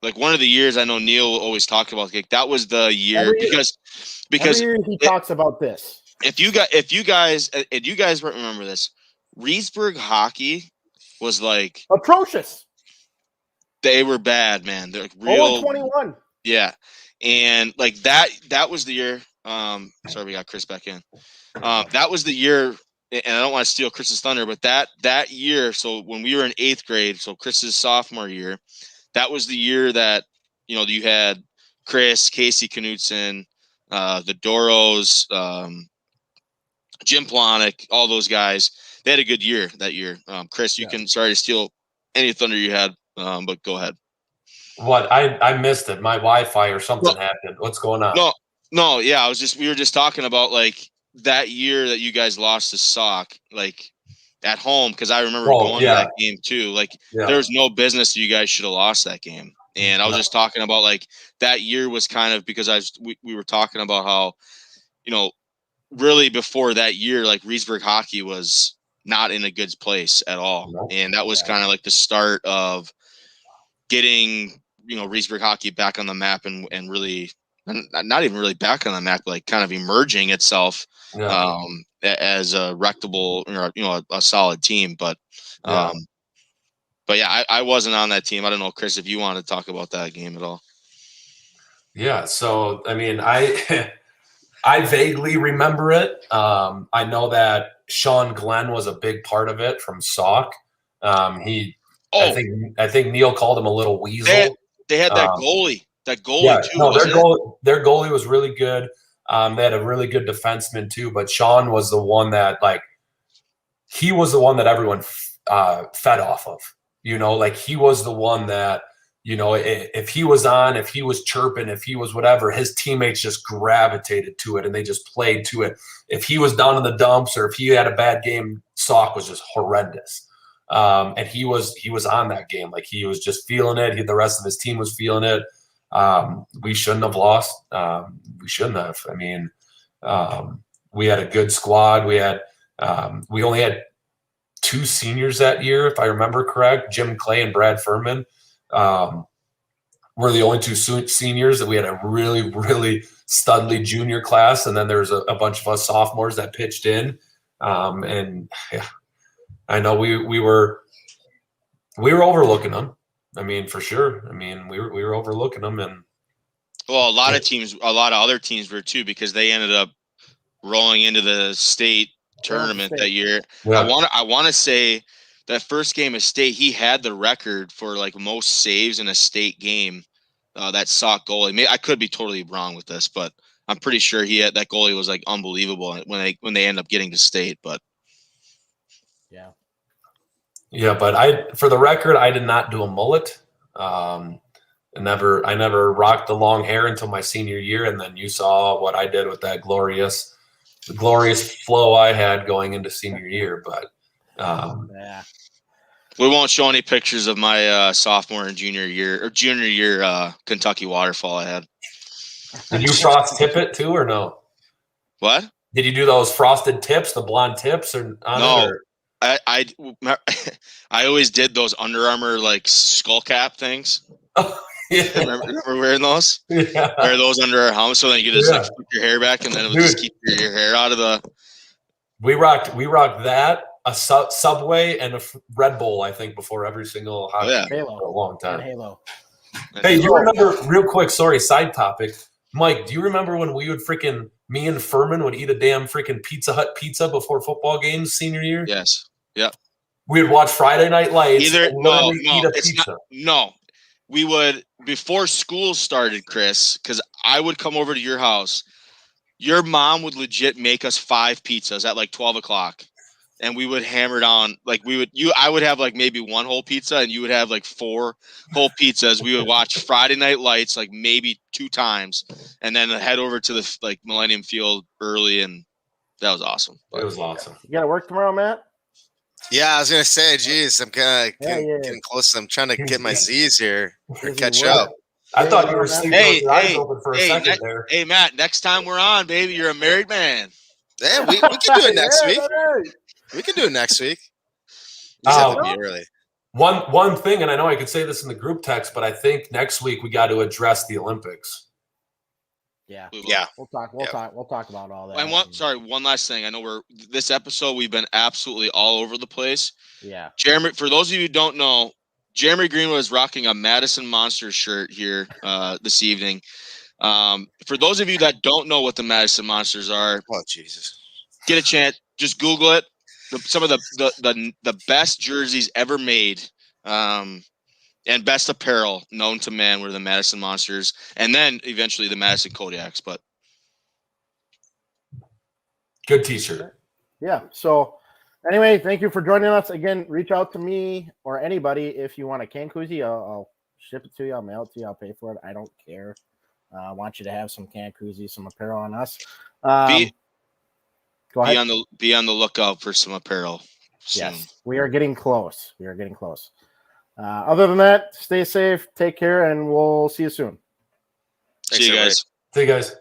like one of the years I know Neil always talked about. Like, that was the year because every year he talks about this. If you guys remember this, Reedsburg hockey was like atrocious. They were bad, man. They're like real 21. Yeah. And like that was the year. Sorry, we got Chris back in. That was the year, and I don't want to steal Chris's thunder, but that year, so when we were in 8th grade, so Chris's sophomore year, that was the year that, you had Chris, Casey Knutson, the Doros, Jim Plonick, all those guys. They had a good year that year. Chris, you can, sorry to steal any thunder you had, but go ahead. What? I missed it. My Wi-Fi or something happened. What's going on? No, yeah, we were just talking about like that year that you guys lost to Sauk, like at home, because I remember going to that game too. Like there was no business you guys should have lost that game. And I was just talking about like that year was kind of because we were talking about how, really before that year, like Reedsburg hockey was not in a good place at all. And that was kind of like the start of getting, Reedsburg hockey back on the map and really not even really back on the map, but like kind of emerging itself as a rectable, a solid team. But yeah, I wasn't on that team. I don't know, Chris, if you want to talk about that game at all. Yeah. So, I mean, I vaguely remember it. I know that Sean Glenn was a big part of it from Sauk. I think Neil called him a little weasel. They had that goalie. That goalie too. No, their goalie was really good. They had a really good defenseman too. But Sean was the one that he was the one that everyone fed off of. Like he was the one that, if he was on, if he was chirping, if he was whatever, his teammates just gravitated to it and they just played to it. If he was down in the dumps or if he had a bad game, Sauk was just horrendous. And he was on that game. Like he was just feeling it. The rest of his team was feeling it. We shouldn't have lost. We shouldn't have. I mean, we had a good squad. We only had 2 seniors that year, if I remember correct. Jim Clay and Brad Furman were the only 2 seniors. That we had a really, really studly junior class, and then there's a bunch of us sophomores that pitched in. And yeah, I know we were overlooking them. I mean, for sure. I mean, we were overlooking them, and well, a lot of other teams were too, because they ended up rolling into the state tournament that year. Yeah. I want to say that first game of state, he had the record for like most saves in a state game. That Sauk goalie. I could be totally wrong with this, but I'm pretty sure that goalie was like unbelievable when they end up getting to state. But yeah, but for the record, I did not do a mullet. I never rocked the long hair until my senior year, and then you saw what I did with that glorious flow I had going into senior year. But we won't show any pictures of my sophomore and junior year Kentucky waterfall I had. Did you frost tip it too, or no? What? Did you do those frosted tips, the blonde tips, or no? I always did those Under Armour like skull cap things. Oh, yeah. Remember wearing those? Yeah. Wear those under our helmet so then you could just like flip your hair back and then it would just keep your hair out of the. We rocked that, a Subway and a Red Bull, I think, before every single hockey game for a long time. Halo. Hey, do you remember, real quick, sorry, side topic, Mike, do you remember when we would me and Furman would eat a damn freaking Pizza Hut pizza before football games senior year? Yes. Yep. We would watch Friday Night Lights and eat a pizza. We would, before school started, Chris, because I would come over to your house. Your mom would legit make us 5 pizzas at like 12 o'clock. And we would hammer down, I would have like maybe 1 whole pizza and you would have like 4 whole pizzas. We would watch Friday Night Lights like maybe 2 times and then head over to the like Millennium Field early. And that was awesome. It was awesome. You got to work tomorrow, Matt? Yeah, I was gonna say, geez, I'm kind of getting close. I'm trying to get my Z's here or catch up. I thought you were sleeping with your eyes open for a second there. Hey, Matt, next time we're on, baby, you're a married man. Yeah, we can do it next week. We can do it next week. You just have to be early. One thing, and I know I could say this in the group text, but I think next week we got to address the Olympics. Yeah. We'll talk about all that. And one last thing. I know this episode we've been absolutely all over the place. Yeah. Jeremy, for those of you who don't know, Jeremy Greenwood is rocking a Madison Monsters shirt here this evening. For those of you that don't know what the Madison Monsters are, Oh Jesus! get a chance, just Google it. Some of the best jerseys ever made, and best apparel known to man were the Madison Monsters, and then eventually the Madison Kodiaks. But Good T-shirt. Yeah. So anyway, thank you for joining us again. Reach out to me or anybody if you want a can koozie. I'll ship it to you. I'll mail it to you. I'll pay for it. I don't care. I want you to have some can koozie, some apparel on us. Go ahead. Be on the lookout for some apparel soon. Yes, we are getting close. We are getting close. Other than that, stay safe, take care, and we'll see you soon. Thanks, See you everybody. guys. See you guys.